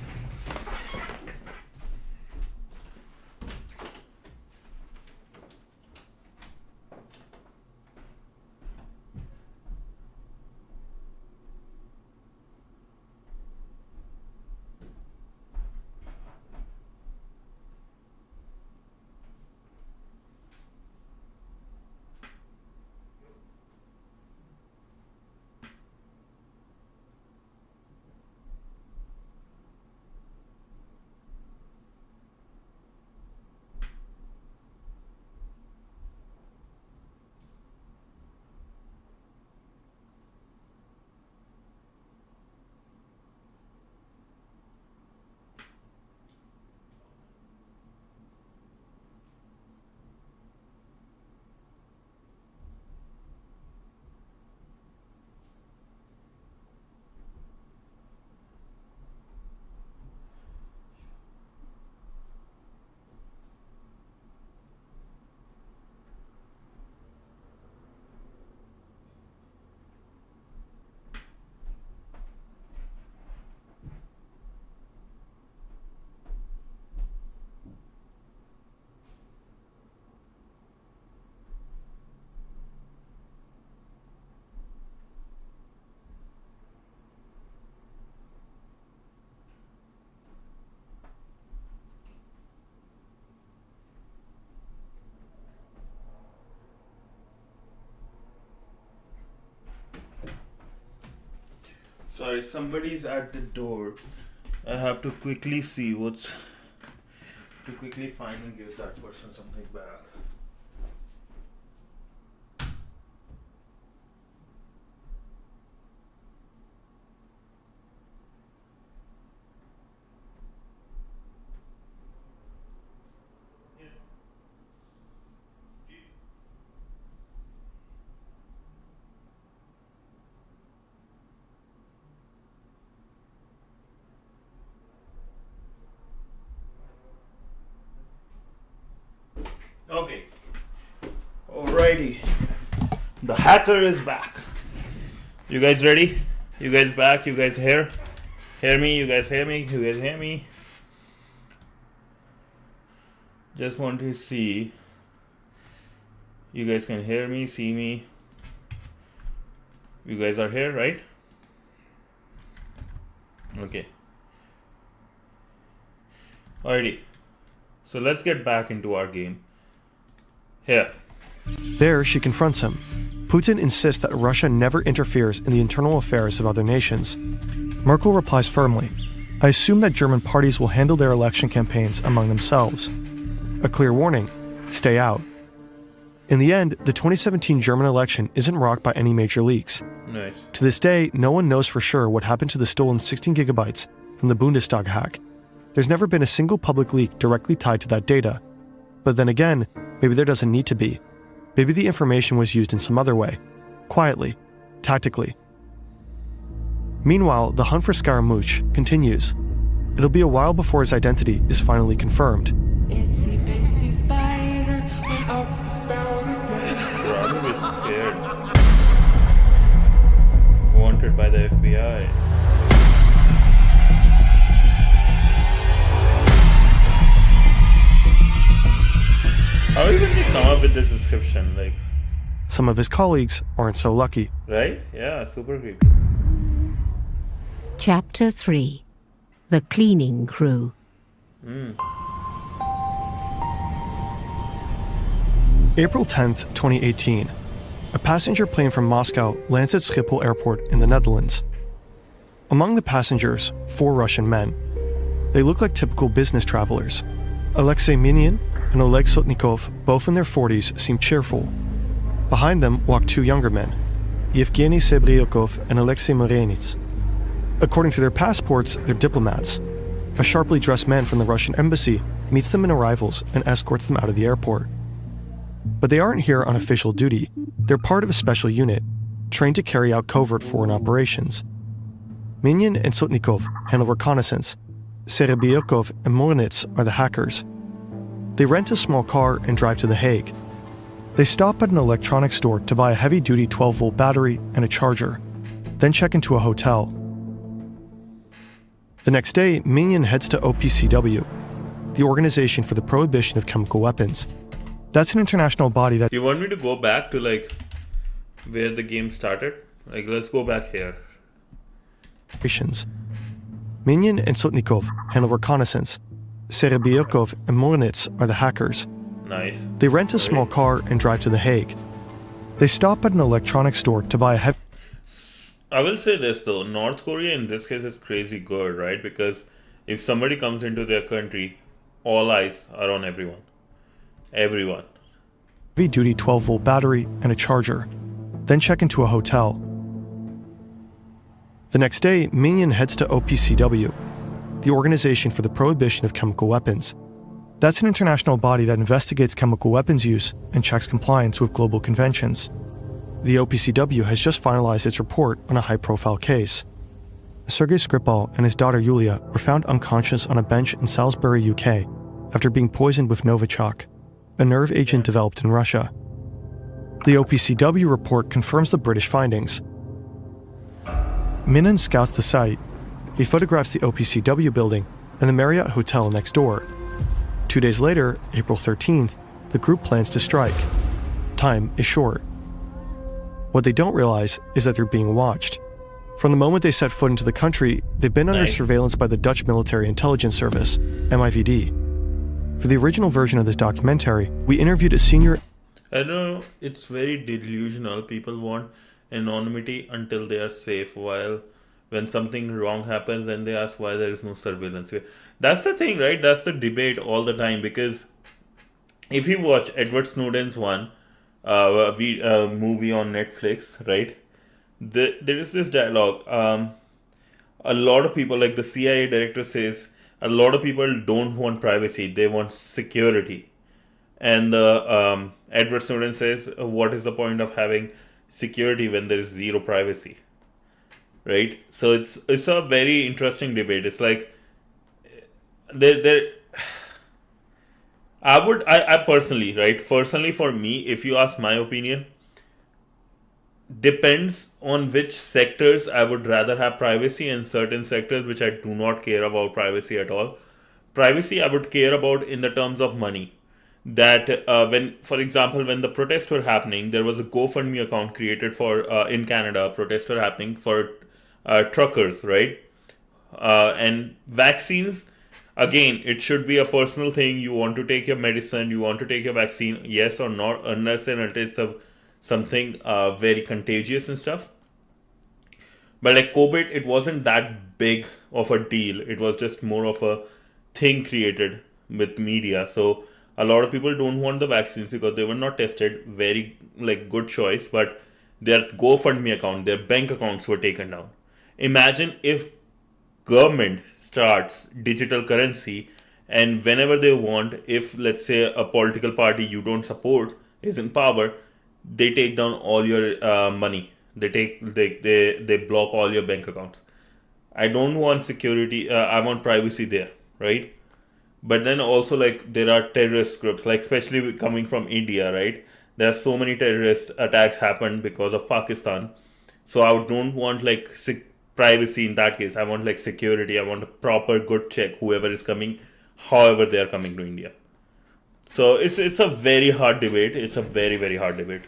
Sorry, somebody's at the door. I have to quickly see what's to quickly find and give that person something back. Okay. Alrighty. The hacker is back. You guys ready? You guys back? You guys here? Hear me? You guys hear me? You guys hear me? Just want to see. You guys can hear me, see me. You guys are here, right? Okay. Alrighty. So let's get back into our game. Here. There, she confronts him. Putin insists that Russia never interferes in the internal affairs of other nations. Merkel replies firmly, I assume that German parties will handle their election campaigns among themselves. A clear warning, stay out. In the end, the 2017 German election isn't rocked by any major leaks. Nice. To this day, no one knows for sure what happened to the stolen 16 gigabytes from the Bundestag hack. There's never been a single public leak directly tied to that data. But then again, maybe there doesn't need to be. Maybe the information was used in some other way. Quietly. Tactically. Meanwhile, the hunt for Scaramouche continues. It'll be a while before his identity is finally confirmed. Robin is scared. Wanted by the FBI. How even did you come up with this description? Like, Some of his colleagues aren't so lucky. right? Yeah, super creepy. Chapter 3: The Cleaning Crew. April 10th, 2018. A passenger plane from Moscow lands at Schiphol Airport in the Netherlands. Among the passengers, 4 Russian men. They look like typical business travelers. Alexei Minin and Oleg Sotnikov, both in their 40s, seem cheerful. Behind them walk 2 younger men, Yevgeny Sebryakov and Alexei Morenits. According to their passports, they're diplomats. A sharply dressed man from the Russian embassy meets them in arrivals and escorts them out of the airport. But they aren't here on official duty. They're part of a special unit, trained to carry out covert foreign operations. Minin and Sotnikov handle reconnaissance. Serebyakov and Morenits are the hackers. They rent a small car and drive to The Hague. They stop at an electronics store to buy a heavy-duty 12-volt battery and a charger, then check into a hotel. The next day, Minin heads to OPCW, the Organization for the Prohibition of Chemical Weapons. That's an international body that You want me to go back to like where the game started? Like, let's go back here. Minin and Sotnikov handle reconnaissance. Serebyakov and Morenits are the hackers. Nice. They rent a small car and drive to The Hague. They stop at an electronics store to buy a heavy... I will say this though, North Korea in this case is crazy good, right? Because if somebody comes into their country, all eyes are on everyone. Everyone. heavy-duty 12-volt battery and a charger, then check into a hotel. The next day, Minin heads to OPCW, the Organization for the Prohibition of Chemical Weapons. That's an international body that investigates chemical weapons use and checks compliance with global conventions. The OPCW has just finalized its report on a high-profile case. Sergei Skripal and his daughter Yulia were found unconscious on a bench in Salisbury, UK, after being poisoned with Novichok, a nerve agent developed in Russia. The OPCW report confirms the British findings. Minin scouts the site. He photographs the OPCW building and the Marriott Hotel next door. 2 days later, April 13th, the group plans to strike. Time is short. What they don't realize is that they're being watched. From the moment they set foot into the country, they've been under surveillance by the Dutch Military Intelligence Service, MIVD. For the original version of this documentary, we interviewed a senior... I know it's very delusional. People want anonymity until they are safe, while when something wrong happens, then they ask why there is no surveillance. That's the thing, right? That's the debate all the time, because if you watch Edward Snowden's movie on Netflix, right? There is this dialogue. A lot of people, like the CIA director says, a lot of people don't want privacy, they want security. And Edward Snowden says, what is the point of having security when there is zero privacy? Right? So it's a very interesting debate. It's like I personally, right? Personally, for me, if you ask my opinion, depends on which sectors I would rather have privacy, and certain sectors which I do not care about privacy at all. Privacy I would care about in the terms of money. That when, for example, when the protests were happening, there was a GoFundMe account created for in Canada. Protests were happening for truckers, right? And vaccines. Again, it should be a personal thing. You want to take your medicine, you want to take your vaccine, yes or not, unless and until it's something very contagious and stuff. But like COVID, it wasn't that big of a deal. It was just more of a thing created with media. So a lot of people don't want the vaccines because they were not tested. Very like good choice, but their GoFundMe account, their bank accounts were taken down. Imagine if government starts digital currency, and whenever they want, if let's say a political party you don't support is in power, they take down all your money. They block all your bank accounts. I don't want security. I want privacy there, right? But then also, like, there are terrorist groups, like especially coming from India, right? There are so many terrorist attacks happened because of Pakistan. So I don't want like privacy in that case. I want like security. I want a proper good check whoever is coming, however they are coming to India. So it's a very hard debate. It's a very, very hard debate.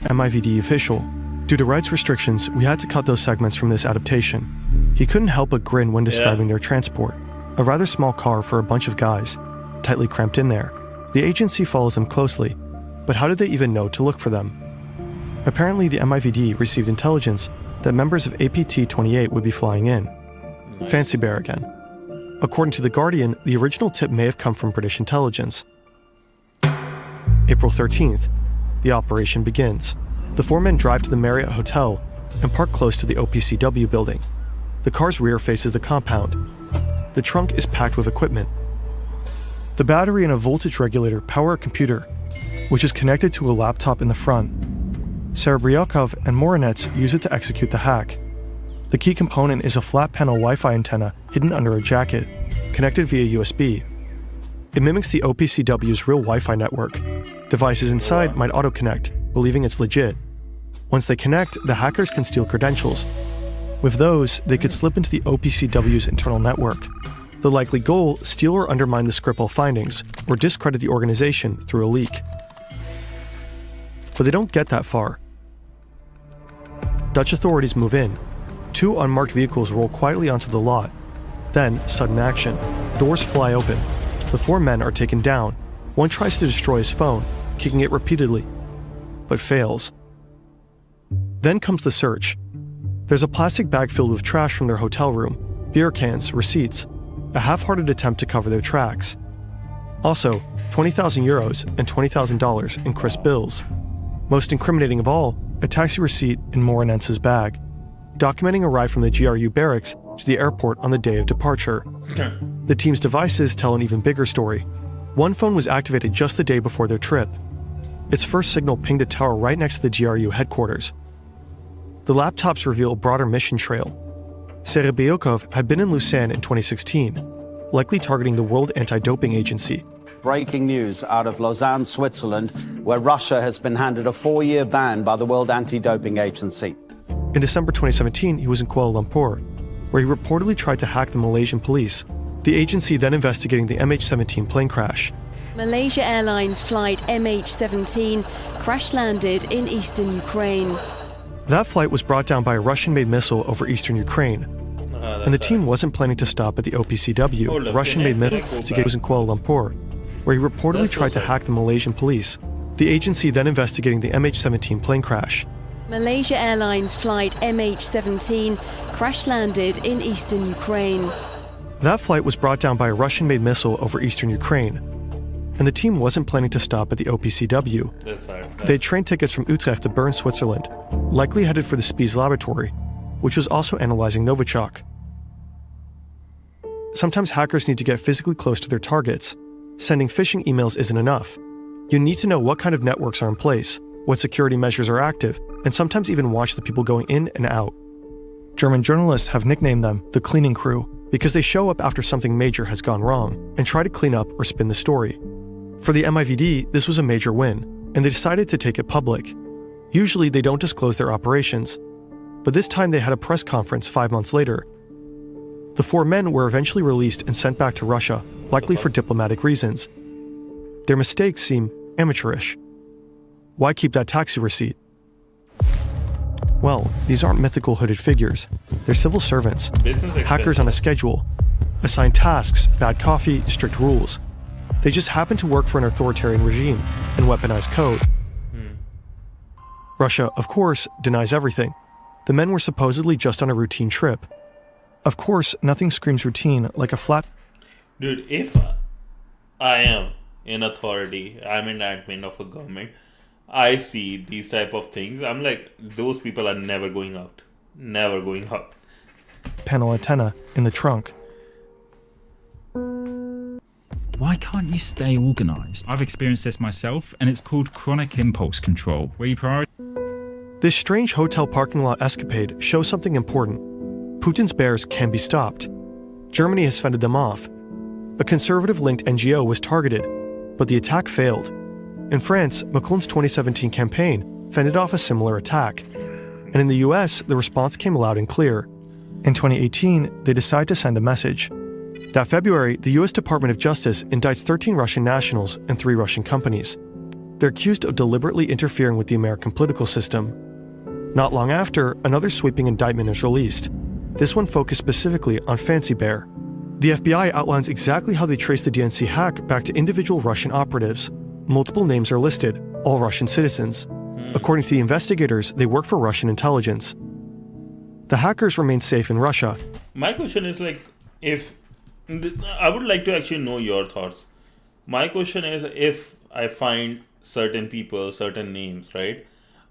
MIVD official. Due to rights restrictions, we had to cut those segments from this adaptation. He couldn't help but grin when describing their transport. A rather small car for a bunch of guys, tightly cramped in there. The agency follows them closely, but how did they even know to look for them? Apparently, the MIVD received intelligence that members of APT-28 would be flying in. Fancy Bear again. According to The Guardian, the original tip may have come from British intelligence. April 13th, the operation begins. The four men drive to the Marriott Hotel and park close to the OPCW building. The car's rear faces the compound. The trunk is packed with equipment. The battery and a voltage regulator power a computer, which is connected to a laptop in the front. Serebryakov and Morinets use it to execute the hack. The key component is a flat panel Wi-Fi antenna hidden under a jacket, connected via USB. It mimics the OPCW's real Wi-Fi network. Devices inside might auto-connect, believing it's legit. Once they connect, the hackers can steal credentials. With those, they could slip into the OPCW's internal network. The likely goal, steal or undermine the Skripal findings, or discredit the organization through a leak. But they don't get that far. Dutch authorities move in. 2 unmarked vehicles roll quietly onto the lot. Then, sudden action. Doors fly open. The 4 men are taken down. One tries to destroy his phone, kicking it repeatedly, but fails. Then comes the search. There's a plastic bag filled with trash from their hotel room, beer cans, receipts, a half-hearted attempt to cover their tracks. Also, 20,000 euros and $20,000 in crisp bills. Most incriminating of all, a taxi receipt in Morinets' bag, documenting a ride from the GRU barracks to the airport on the day of departure. The team's devices tell an even bigger story. One phone was activated just the day before their trip. Its first signal pinged a tower right next to the GRU headquarters. The laptops reveal a broader mission trail. Serebryakov had been in Lausanne in 2016, likely targeting the World Anti-Doping Agency. Breaking news out of Lausanne, Switzerland, where Russia has been handed a 4-year ban by the World Anti-Doping Agency. In December 2017, he was in Kuala Lumpur, where he reportedly tried to hack the Malaysian police, the agency then investigating the MH17 plane crash. Malaysia Airlines flight MH17 crash-landed in eastern Ukraine. That flight was brought down by a Russian-made missile over eastern Ukraine. And the team wasn't planning to stop at the OPCW. Russian-made missile was in Kuala Lumpur, where he reportedly tried to hack the Malaysian police, the agency then investigating the MH17 plane crash. Malaysia Airlines flight MH17 crash-landed in eastern Ukraine. That flight was brought down by a Russian-made missile over eastern Ukraine, and the team wasn't planning to stop at the OPCW. They had train tickets from Utrecht to Bern, Switzerland, likely headed for the Spies laboratory, which was also analyzing Novichok. Sometimes hackers need to get physically close to their targets. Sending phishing emails isn't enough. You need to know what kind of networks are in place, what security measures are active, and sometimes even watch the people going in and out. German journalists have nicknamed them the cleaning crew because they show up after something major has gone wrong and try to clean up or spin the story. For the MIVD, this was a major win, and they decided to take it public. Usually they don't disclose their operations, but this time they had a press conference 5 months later. The 4 men were eventually released and sent back to Russia, likely for diplomatic reasons. Their mistakes seem amateurish. Why keep that taxi receipt? Well, these aren't mythical hooded figures. They're civil servants, hackers on a schedule, assigned tasks, bad coffee, strict rules. They just happen to work for an authoritarian regime and weaponize code. Russia, of course, denies everything. The men were supposedly just on a routine trip. Of course, nothing screams routine like a flat... Dude, if I am in authority, I'm an admin of a government, I see these type of things, I'm like, those people are never going out. Never going out. Panel antenna in the trunk. Why can't you stay organized? I've experienced this myself, and it's called chronic impulse control, where you prioritize... This strange hotel parking lot escapade shows something important. Putin's bears can be stopped. Germany has fended them off. A conservative-linked NGO was targeted, but the attack failed. In France, Macron's 2017 campaign fended off a similar attack. And in the US, the response came loud and clear. In 2018, they decided to send a message. That February, the US Department of Justice indicts 13 Russian nationals and 3 Russian companies. They're accused of deliberately interfering with the American political system. Not long after, another sweeping indictment is released. This one focused specifically on Fancy Bear. The FBI outlines exactly how they traced the DNC hack back to individual Russian operatives. Multiple names are listed, all Russian citizens. According to the investigators, they work for Russian intelligence. The hackers remain safe in Russia. My question is like, I would like to actually know your thoughts. My question is, if I find certain people, certain names, right?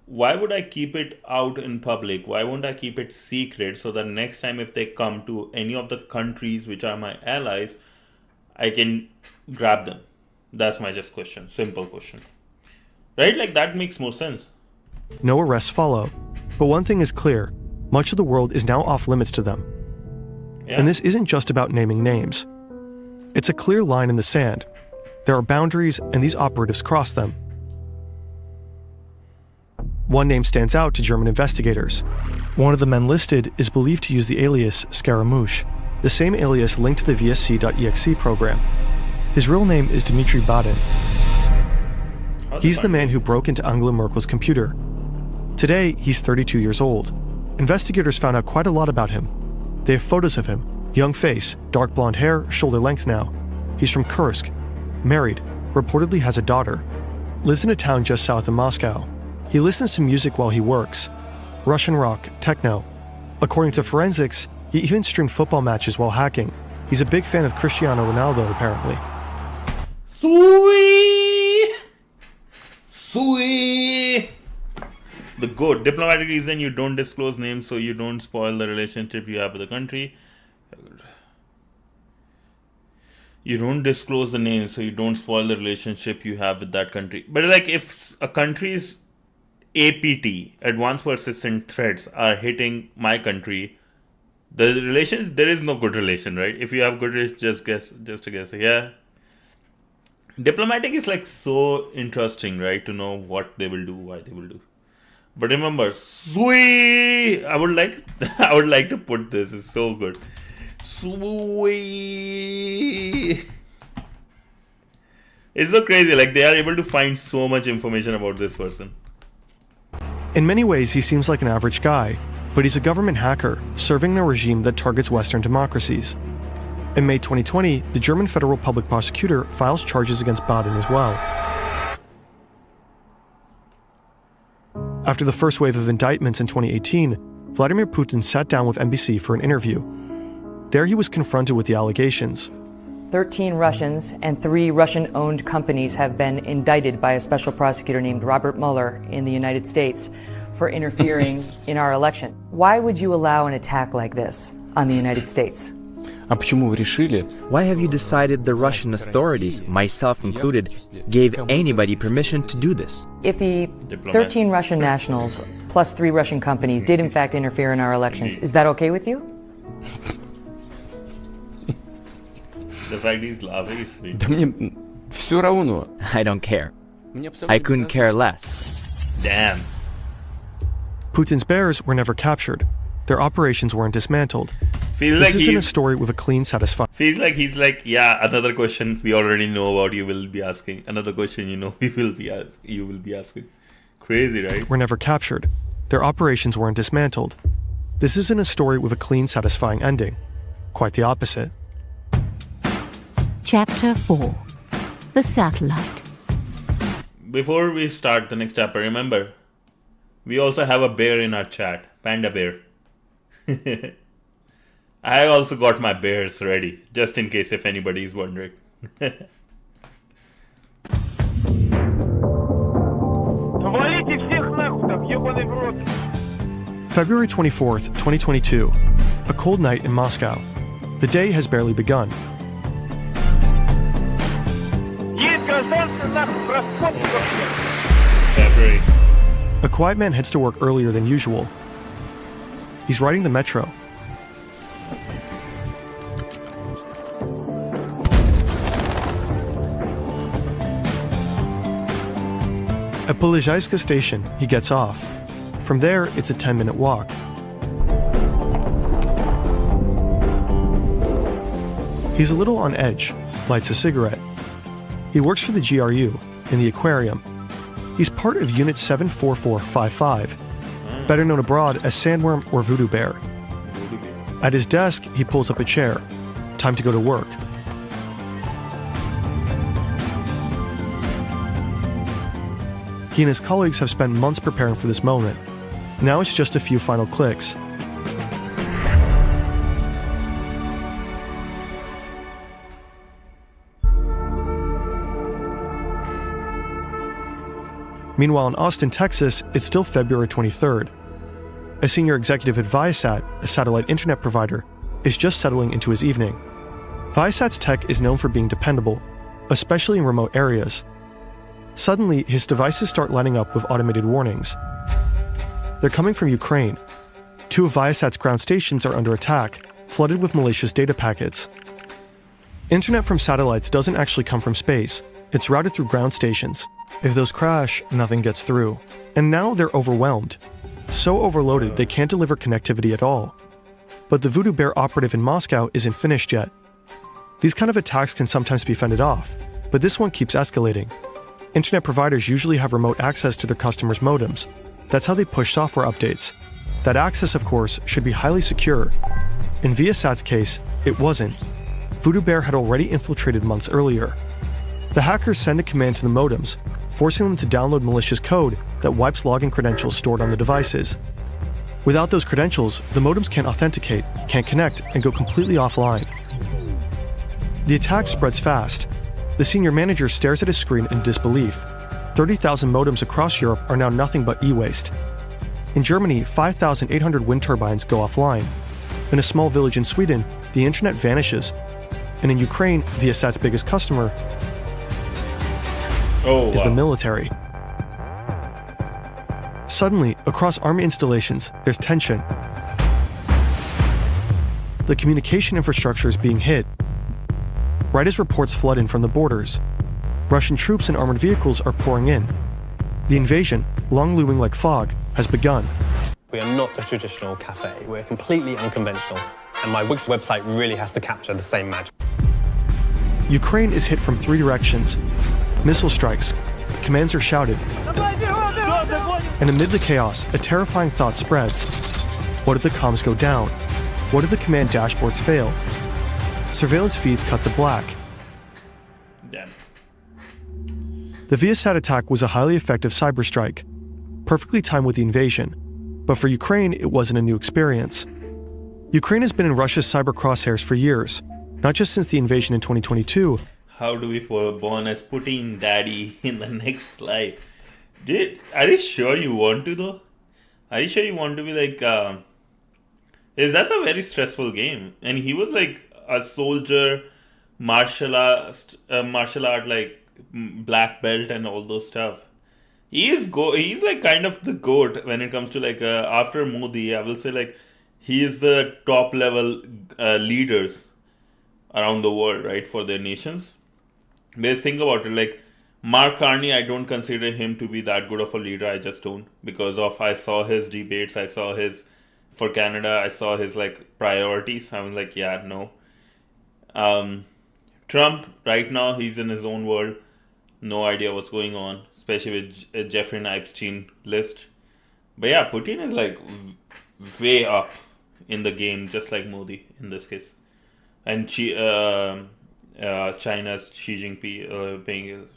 Why would I keep it out in public? Why won't I keep it secret so that next time if they come to any of the countries which are my allies, I can grab them? That's my just question. Simple question. Right? Like that makes more sense. No arrests follow. But one thing is clear. Much of the world is now off limits to them. Yeah. And this isn't just about naming names. It's a clear line in the sand. There are boundaries and these operatives cross them. One name stands out to German investigators. One of the men listed is believed to use the alias Scaramouche, the same alias linked to the VSC.exe program. His real name is Dmitry Badin. He's the man who broke into Angela Merkel's computer. Today, he's 32 years old. Investigators found out quite a lot about him. They have photos of him. Young face, dark blonde hair, shoulder length now. He's from Kursk. Married. Reportedly has a daughter. Lives in a town just south of Moscow. He listens to music while he works. Russian rock, techno. According to forensics, he even streamed football matches while hacking. He's a big fan of Cristiano Ronaldo, apparently. Sweet. The good diplomatic reason you don't disclose names so you don't spoil the relationship you have with the country. You don't disclose the names so you don't spoil the relationship you have with that country. But like if a country's APT, advanced persistent threats, are hitting my country, the relation, there is no good relation, right? If you have good relation, just a guess. Yeah. Diplomatic is like so interesting, right? To know what they will do, why they will do. But remember, sweet. I would like to put this. It's so good. Sweet. It's so crazy. Like they are able to find so much information about this person. In many ways, he seems like an average guy, but he's a government hacker serving in a regime that targets Western democracies. In May 2020, the German federal public prosecutor files charges against Badin as well. After the first wave of indictments in 2018, Vladimir Putin sat down with NBC for an interview. There he was confronted with the allegations. 13 Russians and 3 Russian-owned companies have been indicted by a special prosecutor named Robert Mueller in the United States for interfering in our election. Why would you allow an attack like this on the United States? Why have you decided the Russian authorities, myself included, gave anybody permission to do this? If the 13 Russian nationals plus 3 Russian companies did in fact interfere in our elections, is that okay with you? The fact he's laughing is sweet. I don't care. I couldn't care less. Damn. Putin's bears were never captured. Their operations weren't dismantled. Feels this like isn't a story with a clean, satisfying... Feels like he's like, yeah, another question we already know about, you will be asking. Another question you will be asking. Crazy, right? Were never captured. Their operations weren't dismantled. This isn't a story with a clean, satisfying ending. Quite the opposite. Chapter 4. The Satellite. Before we start the next chapter, remember, we also have a bear in our chat. Panda bear. I also got my bears ready, just in case if anybody is wondering. February 24th, 2022. A cold night in Moscow. The day has barely begun. February. A quiet man heads to work earlier than usual. He's riding the metro. At Polizhayska station, he gets off. From there, it's a 10-minute walk. He's a little on edge, lights a cigarette. He works for the GRU, in the aquarium. He's part of Unit 74455, better known abroad as Sandworm or Voodoo Bear. At his desk, he pulls up a chair. Time to go to work. He and his colleagues have spent months preparing for this moment. Now it's just a few final clicks. Meanwhile, in Austin, Texas, it's still February 23rd. A senior executive at Viasat, a satellite internet provider, is just settling into his evening. Viasat's tech is known for being dependable, especially in remote areas. Suddenly, his devices start lighting up with automated warnings. They're coming from Ukraine. 2 of Viasat's ground stations are under attack, flooded with malicious data packets. Internet from satellites doesn't actually come from space. It's routed through ground stations. If those crash, nothing gets through. And now they're overwhelmed. So overloaded they can't deliver connectivity at all. But the Voodoo Bear operative in Moscow isn't finished yet. These kind of attacks can sometimes be fended off, but this one keeps escalating. Internet providers usually have remote access to their customers' modems. That's how they push software updates. That access, of course, should be highly secure. In Viasat's case, it wasn't. Voodoo Bear had already infiltrated months earlier. The hackers send a command to the modems, forcing them to download malicious code that wipes login credentials stored on the devices. Without those credentials, the modems can't authenticate, can't connect, and go completely offline. The attack spreads fast. The senior manager stares at his screen in disbelief. 30,000 modems across Europe are now nothing but e-waste. In Germany, 5,800 wind turbines go offline. In a small village in Sweden, the internet vanishes. And in Ukraine, Viasat's biggest customer is the military. Suddenly, across army installations, there's tension. The communication infrastructure is being hit. Right as reports flood in from the borders, Russian troops and armored vehicles are pouring in. The invasion, long looming like fog, has begun. We are not a traditional cafe. We're completely unconventional, and my Wix website really has to capture the same magic. Ukraine is hit from 3 directions. Missile strikes, commands are shouted, and amid the chaos, a terrifying thought spreads. What if the comms go down? What if the command dashboards fail? Surveillance feeds cut to black. Damn. The Viasat attack was a highly effective cyber strike, perfectly timed with the invasion, but for Ukraine, it wasn't a new experience. Ukraine has been in Russia's cyber crosshairs for years, not just since the invasion in 2022. How do we born as Putin daddy in the next life? Are you sure you want to though? Are you sure you want to be like? That's a very stressful game, and he was like a soldier, martial art like black belt and all those stuff. He's like kind of the GOAT when it comes to like after Modi. I will say like he is the top level leaders around the world, right, for their nations. Because think about it, like Mark Carney, I don't consider him to be that good of a leader. I just don't, because of I saw his debates, I saw his for Canada, I saw his like priorities. I was like, yeah, no. Trump right now, he's in his own world, no idea what's going on, especially with Jeffrey Epstein list. But yeah, Putin is like way up in the game, just like Modi in this case. And China's Xi Jinping,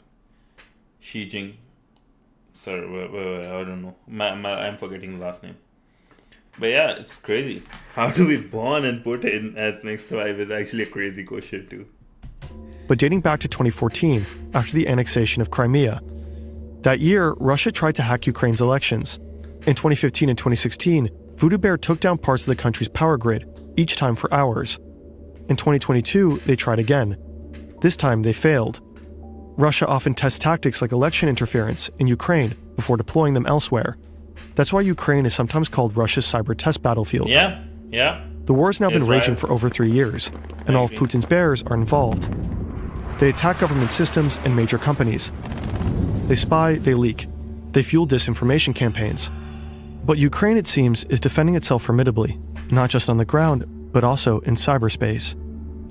Xi Jing. Sorry, I don't know. I'm forgetting the last name. But yeah, it's crazy. How to be born and put in as next wife is actually a crazy question too. But dating back to 2014, after the annexation of Crimea, that year, Russia tried to hack Ukraine's elections. In 2015 and 2016, Voodoo Bear took down parts of the country's power grid, each time for hours. In 2022, they tried again. This time, they failed. Russia often tests tactics like election interference in Ukraine before deploying them elsewhere. That's why Ukraine is sometimes called Russia's cyber test battlefield. Yeah. The war has now been raging for over 3 years, and all of Putin's bears are involved. They attack government systems and major companies. They spy, they leak. They fuel disinformation campaigns. But Ukraine, it seems, is defending itself formidably, not just on the ground, but also in cyberspace.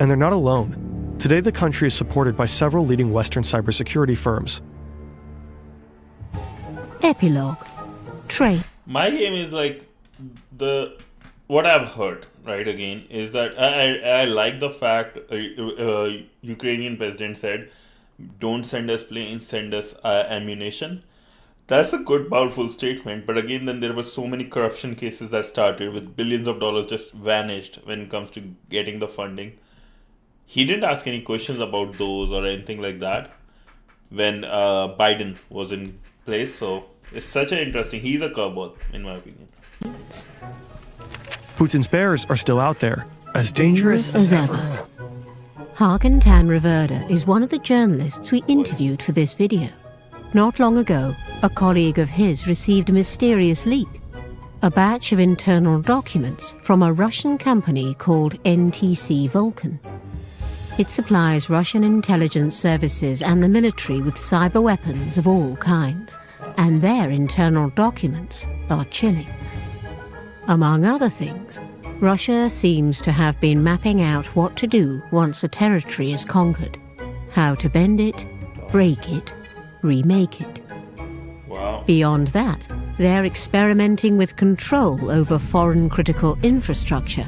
And they're not alone. Today, the country is supported by several leading Western cybersecurity firms. Epilogue. Trade. My game is like what I've heard, right, again, is that I like the fact Ukrainian president said, don't send us planes, send us ammunition. That's a good, powerful statement. But again, then there were so many corruption cases that started with billions of dollars just vanished when it comes to getting the funding. He didn't ask any questions about those or anything like that when Biden was in place. So it's such an interesting, he's a curveball in my opinion. Putin's bears are still out there, as dangerous as ever. Hagen Tanriverda is one of the journalists we interviewed for this video. Not long ago, a colleague of his received a mysterious leak, a batch of internal documents from a Russian company called NTC Vulcan. It supplies Russian intelligence services and the military with cyber weapons of all kinds, and their internal documents are chilling. Among other things, Russia seems to have been mapping out what to do once a territory is conquered, how to bend it, break it, remake it. Wow. Beyond that, they're experimenting with control over foreign critical infrastructure.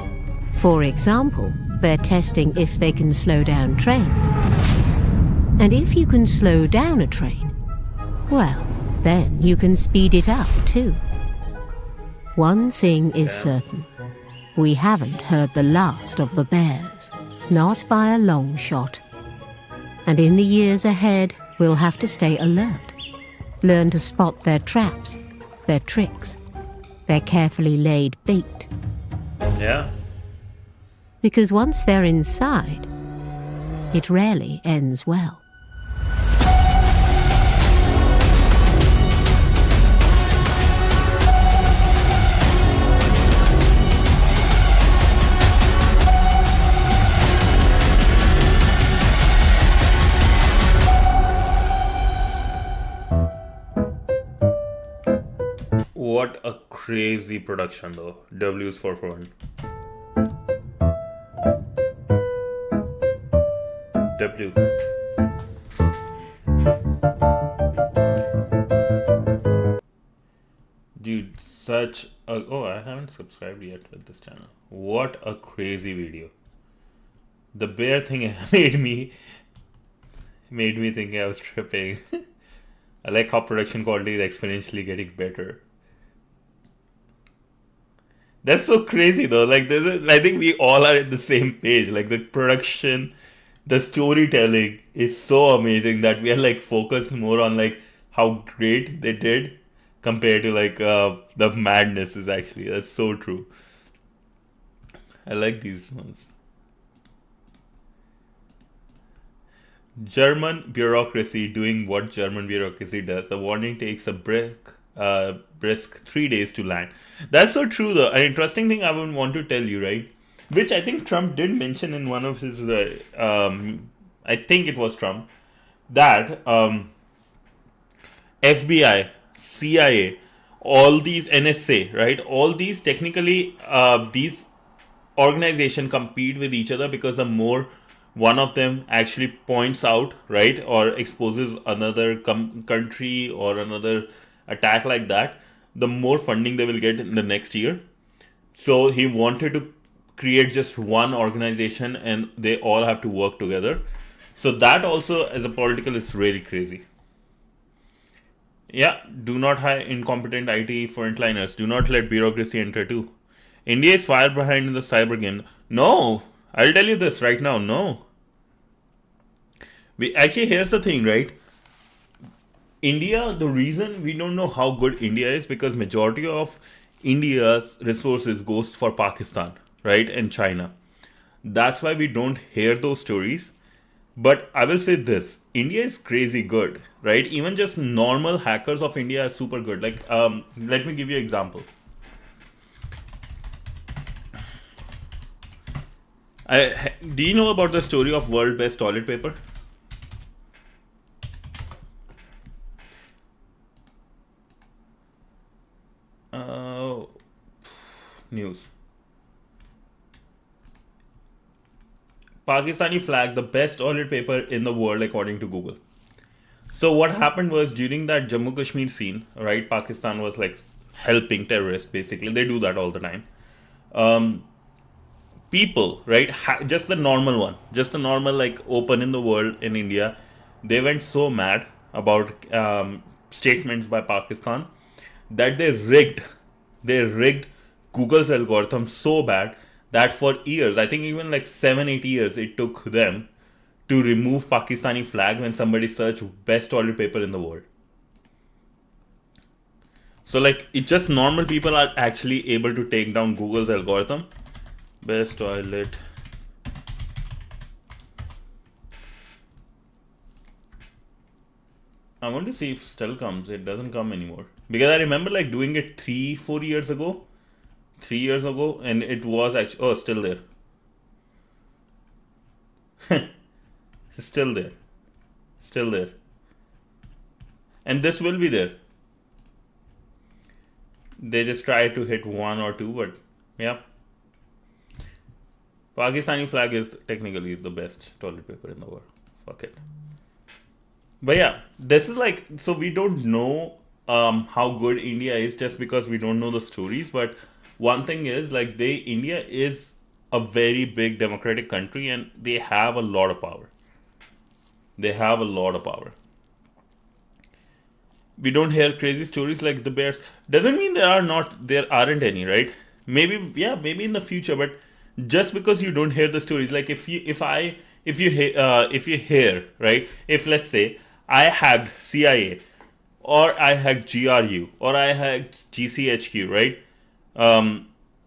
For example, they're testing if they can slow down trains. And if you can slow down a train, well, then you can speed it up too. One thing is certain. We haven't heard the last of the bears, not by a long shot. And in the years ahead, we'll have to stay alert. Learn to spot their traps, their tricks, their carefully laid bait. Yeah. Because once they're inside, it rarely ends well. What a crazy production though. W's 441. W. Dude, such a... Oh, I haven't subscribed yet with this channel. What a crazy video. The bear thing made me think I was tripping. I like how production quality is exponentially getting better. That's so crazy though. Like I think we all are at the same page. Like the production, the storytelling is so amazing that we are like focused more on like how great they did compared to like the madness is actually. That's so true. I like these ones. German bureaucracy doing what German bureaucracy does. The warning takes a brisk 3 days to land. That's so true though. An interesting thing I would want to tell you, right? Which I think Trump did mention in one of his, I think it was Trump, that FBI, CIA, all these NSA, right? All these technically, these organizations compete with each other because the more one of them actually points out, right, or exposes another country or another attack like that, the more funding they will get in the next year. So he wanted to create just one organization and they all have to work together. So that also as a political is really crazy. Yeah, do not hire incompetent IT frontliners. Do not let bureaucracy enter too. India is far behind in the cyber game. No, I'll tell you this right now. No. Here's the thing, right? India, the reason we don't know how good India is because majority of India's resources goes for Pakistan, right? And China. That's why we don't hear those stories. But I will say this, India is crazy good, right? Even just normal hackers of India are super good. Like, let me give you an example. Do you know about the story of world best toilet paper? News. Pakistani flag the best toilet paper in the world according to Google. So what happened was during that Jammu Kashmir scene, right? Pakistan was like helping terrorists basically. They do that all the time. People, right? Just the normal one, just the normal like open in the world in India. They went so mad about statements by Pakistan that they rigged Google's algorithm so bad that for years, I think even like 7-8 years, it took them to remove Pakistani flag when somebody searched best toilet paper in the world. So like it's just normal people are actually able to take down Google's algorithm. Best toilet. I want to see if it still comes. It doesn't come anymore. Because I remember like doing it 3-4 years ago. 3 years ago, and it was actually still there. Still there, and this will be there. They just try to hit 1 or 2, but yeah, Pakistani flag is technically the best toilet paper in the world. Fuck it. But yeah, this is like, so we don't know how good India is just because we don't know the stories, but one thing is like India is a very big democratic country and they have a lot of power. We don't hear crazy stories like the bears. Doesn't mean there aren't any, right? Maybe in the future, but just because you don't hear the stories, like if you hear, right? If let's say I hacked CIA or I hacked GRU or I hacked GCHQ, right?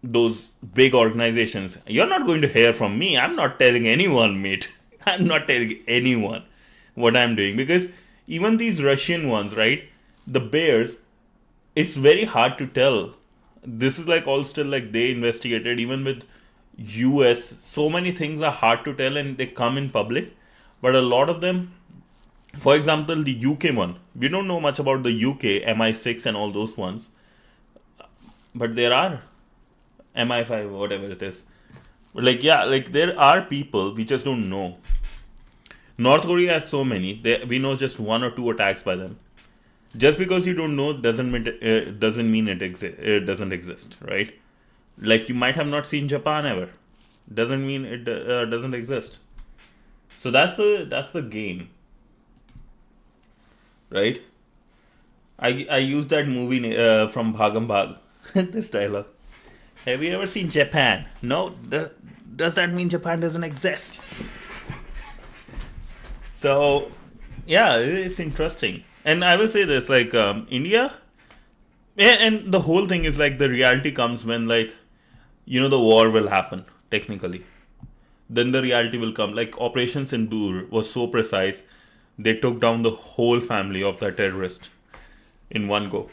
Those big organizations, you're not going to hear from me. I'm not telling anyone, mate. I'm not telling anyone what I'm doing, because even these Russian ones, right? The bears, it's very hard to tell. This is like all still like they investigated. Even with US, so many things are hard to tell and they come in public. But a lot of them, for example, the UK one, we don't know much about the UK, MI6 and all those ones. But there are MI5, whatever it is. But like, yeah, like there are people, we just don't know. North Korea has so many. We know just 1 or 2 attacks by them. Just because you don't know doesn't mean it doesn't exist, right? Like you might have not seen Japan ever. Doesn't mean it doesn't exist. So that's the game, right? I used that movie from Bhagam Bhag. This dialogue. Have you ever seen Japan? No? Does that mean Japan doesn't exist? So, yeah, it's interesting. And I will say this, like, India, and the whole thing is like the reality comes when, like, you know, the war will happen, technically. Then the reality will come. Like, Operation Sindoor was so precise, they took down the whole family of the terrorist in one go.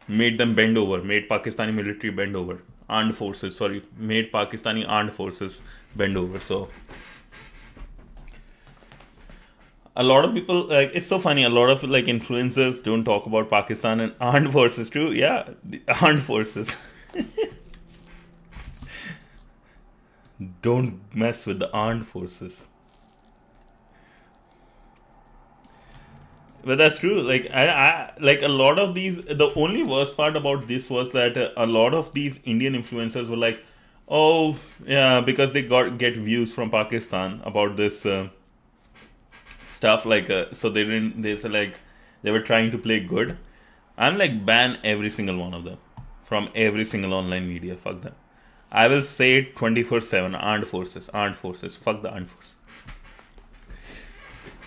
Made them bend over, made Pakistani military bend over. Made Pakistani armed forces bend over. So, a lot of people, like, it's so funny, a lot of, like, influencers don't talk about Pakistan and armed forces too. Yeah, the armed forces. Don't mess with the armed forces. But that's true. Like, I like a lot of these. The only worst part about this was that a lot of these Indian influencers were like, "Oh, yeah," because they get views from Pakistan about this stuff. Like, so they didn't. They said, like, they were trying to play good. I'm like, ban every single one of them from every single online media. Fuck them. I will say it 24/7. Armed forces. Fuck the armed forces.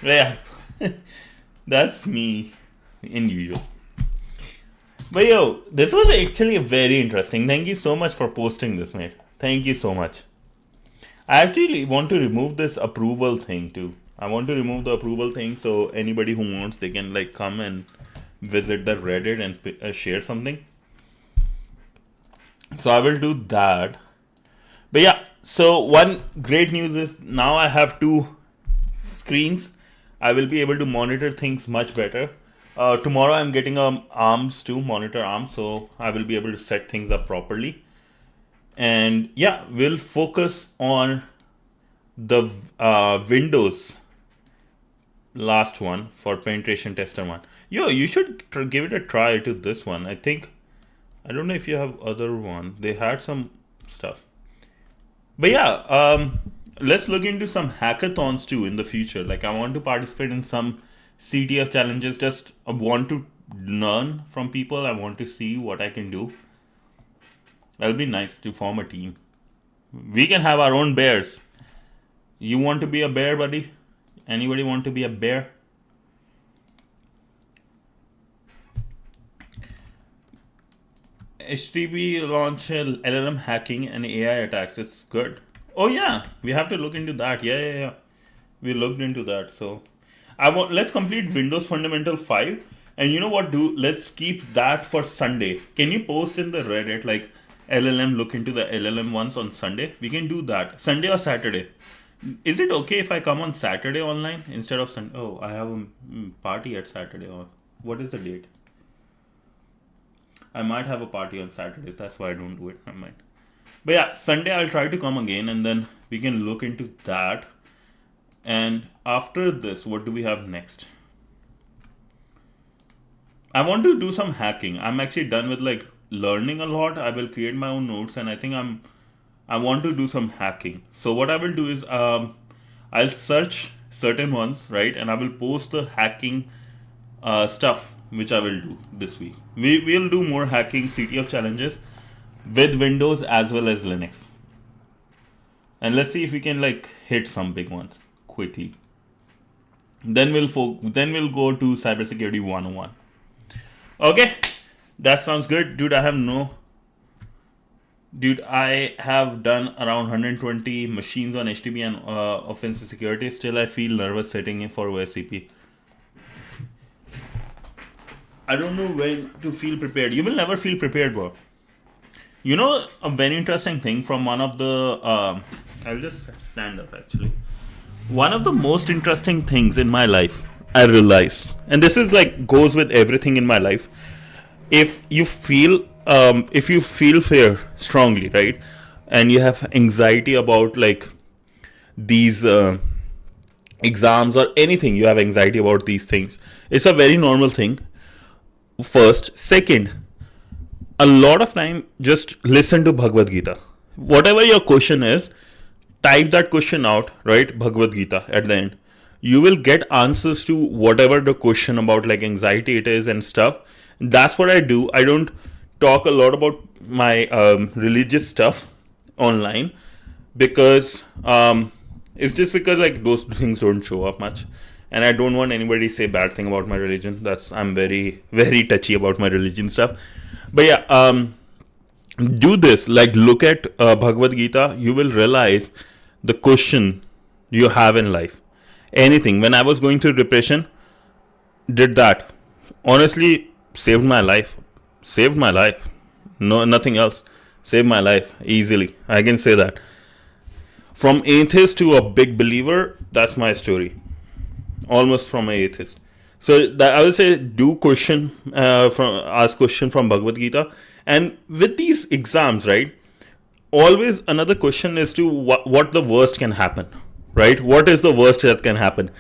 Yeah. That's me in usual. But yo, this was actually very interesting. Thank you so much for posting this, mate. Thank you so much. I actually want to remove this approval thing too. I want to remove the approval thing so anybody who wants, they can, like, come and visit the Reddit and share something. So I will do that. But yeah, so one great news is now I have 2 screens. I will be able to monitor things much better. Tomorrow I'm getting arms to monitor arms, so I will be able to set things up properly. And yeah, we'll focus on the Windows last one for penetration tester 1. Yo, you should give it a try to this one. I don't know if you have other one. They had some stuff. But yeah, let's look into some hackathons too in the future. Like, I want to participate in some CTF challenges. Just want to learn from people. I want to see what I can do. That'll be nice to form a team. We can have our own bears. You want to be a bear, buddy? Anybody want to be a bear? HTTP launch LLM hacking and AI attacks. It's good. Oh yeah, we have to look into that. Yeah. We looked into that. So let's complete Windows Fundamental 5. And you know what? Let's keep that for Sunday. Can you post in the Reddit, like, LLM, look into the LLM ones on Sunday? We can do that. Sunday or Saturday. Is it okay if I come on Saturday online instead of Sunday? Oh, I have a party at Saturday. What is the date? I might have a party on Saturdays. That's why I don't do it. I might. But yeah, Sunday I'll try to come again and then we can look into that. And after this, what do we have next? I want to do some hacking. I'm actually done with, like, learning a lot. I will create my own notes and I think I want to do some hacking. So what I will do is I'll search certain ones, right? And I will post the hacking stuff which I will do this week. We will do more hacking CTF challenges with Windows as well as Linux. And let's see if we can, like, hit some big ones quickly. Then we'll go to Cybersecurity 101. Okay, that sounds good. Dude, I have done around 120 machines on HTTP and offensive security. Still, I feel nervous setting in for OSCP. I don't know when to feel prepared. You will never feel prepared, bro. You know, a very interesting thing from one of the... I'll just stand up, actually. One of the most interesting things in my life, I realized, and this is, like, goes with everything in my life. If you feel fear strongly, right, and you have anxiety about, like, these exams or anything, you have anxiety about these things, it's a very normal thing. First. Second, a lot of time, just listen to Bhagavad Gita. Whatever your question is, type that question out, right? Bhagavad Gita at the end. You will get answers to whatever the question about, like, anxiety it is and stuff. That's what I do. I don't talk a lot about my religious stuff online because it's just because like those things don't show up much, and I don't want anybody to say bad thing about my religion. I'm very, very touchy about my religion stuff. But yeah, do this, like look at Bhagavad Gita. You will realize the question you have in life. Anything. When I was going through depression, did that. Honestly, saved my life. No, nothing else. Saved my life easily. I can say that. From atheist to a big believer, that's my story. Almost from an atheist. So I will say, ask question from Bhagavad Gita. And with these exams, right? Always another question is to what the worst can happen, right? What is the worst that can happen?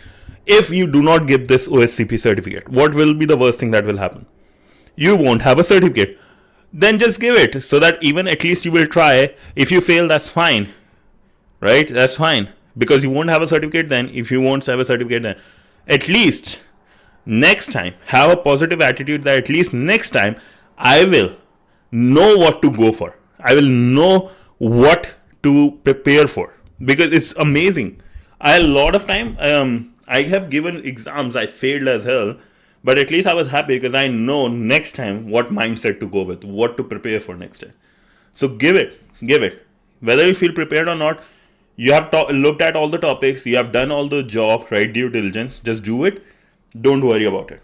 If you do not give this OSCP certificate, what will be the worst thing that will happen? You won't have a certificate. Then just give it so that even at least you will try. If you fail, that's fine, right? That's fine because you won't have a certificate then. If you won't have a certificate then, at least next time have a positive attitude that at least next time I will know what to go for. I will know what to prepare for because it's amazing. A lot of time I have given exams, I failed as hell, but at least I was happy because I know next time what mindset to go with, what to prepare for next time. So give it. Whether you feel prepared or not, you have looked at all the topics, you have done all the job, right? Due diligence, just do it. Don't worry about it.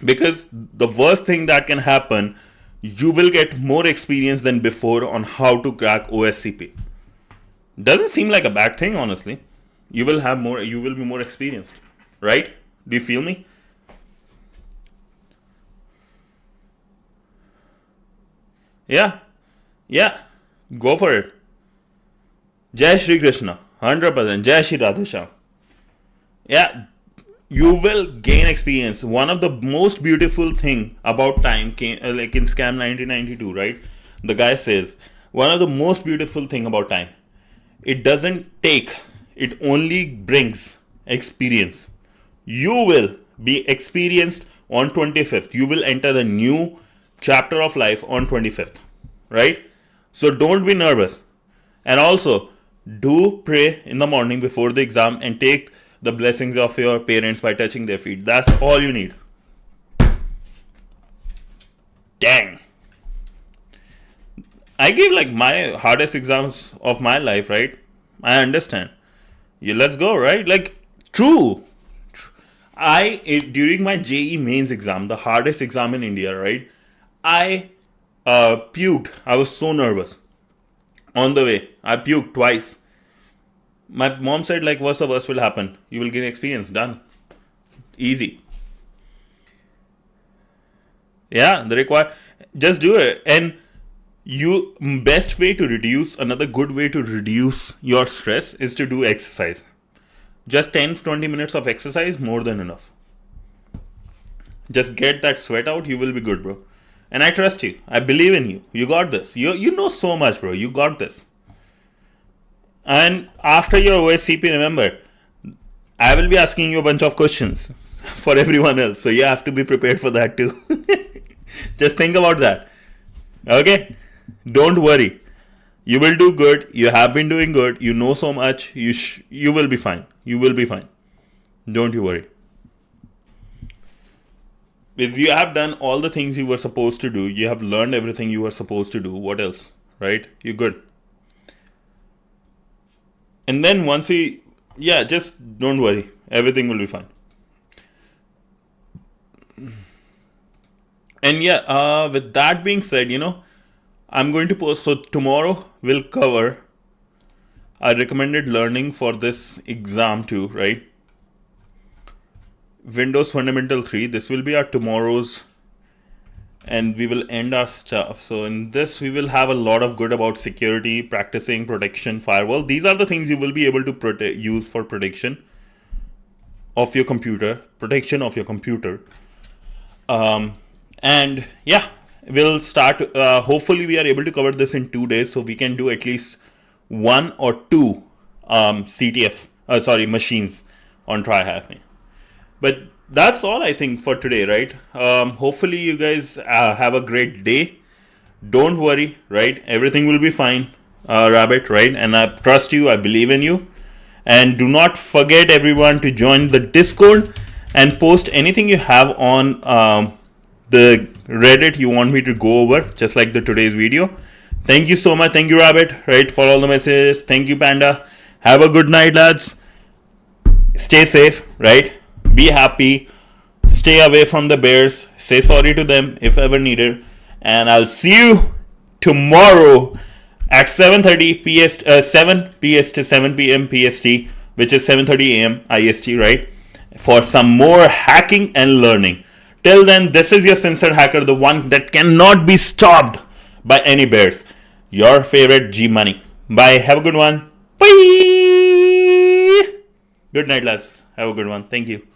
Because the worst thing that can happen, you will get more experience than before on how to crack OSCP. Doesn't seem like a bad thing, honestly. You will be more experienced, right? Do you feel me? Yeah, go for it. Jai Shri Krishna, 100%. Jai Shri Radheshyam. Yeah, you will gain experience. One of the most beautiful thing about time came like in Scam 1992, right? The guy says, one of the most beautiful thing about time, it doesn't take, it only brings experience. You will be experienced on 25th. You will enter the new chapter of life on 25th, right? So don't be nervous. And also, do pray in the morning before the exam and take the blessings of your parents by touching their feet. That's all you need. Dang. I gave like my hardest exams of my life, right? I understand. Let's go, right? Like, true. During my JEE mains exam, the hardest exam in India, right? I puked. I was so nervous. On the way, I puked twice. My mom said, like, what's the worst will happen? You will gain experience. Done. Easy. Yeah, just do it. And another good way to reduce your stress is to do exercise. Just 10-20 minutes of exercise, more than enough. Just get that sweat out, you will be good, bro. And I trust you. I believe in you. You got this. You know so much, bro. You got this. And after your OSCP, remember, I will be asking you a bunch of questions for everyone else. So you have to be prepared for that too. Just think about that. Okay? Don't worry. You will do good. You have been doing good. You know so much. You will be fine. You will be fine. Don't you worry. If you have done all the things you were supposed to do, you have learned everything you were supposed to do, what else? Right? You're good. And then just don't worry. Everything will be fine. And with that being said, I'm going to post. So tomorrow we'll cover a recommended learning for this exam too, right? Windows Fundamental 3. This will be our tomorrow's, and we will end our stuff. So in this, we will have a lot of good about security, practicing, protection, firewall. These are the things you will be able to use for protection of your computer, And we'll start. Hopefully, we are able to cover this in 2 days, so we can do at least 1 or 2 machines on TryHackMe. But that's all I think for today, right? Hopefully you guys have a great day. don't worry, right? Everything will be fine, Rabbit, right? And I trust you, I believe in you. And do not forget, everyone, to join the Discord and post anything you have on the Reddit you want me to go over, just like the today's video. Thank you so much. Thank you, Rabbit, right, for all the messages. Thank you, Panda. Have a good night, lads. Stay safe, right? Be happy. Stay away from the bears. Say sorry to them if ever needed. And I'll see you tomorrow at 7:30 7 PST, 7 p.m. PST, which is 7:30 a.m. IST, right? For some more hacking and learning. Till then, this is your sincere hacker, the one that cannot be stopped by any bears. Your favorite G Money. Bye. Have a good one. Bye. Good night, lads. Have a good one. Thank you.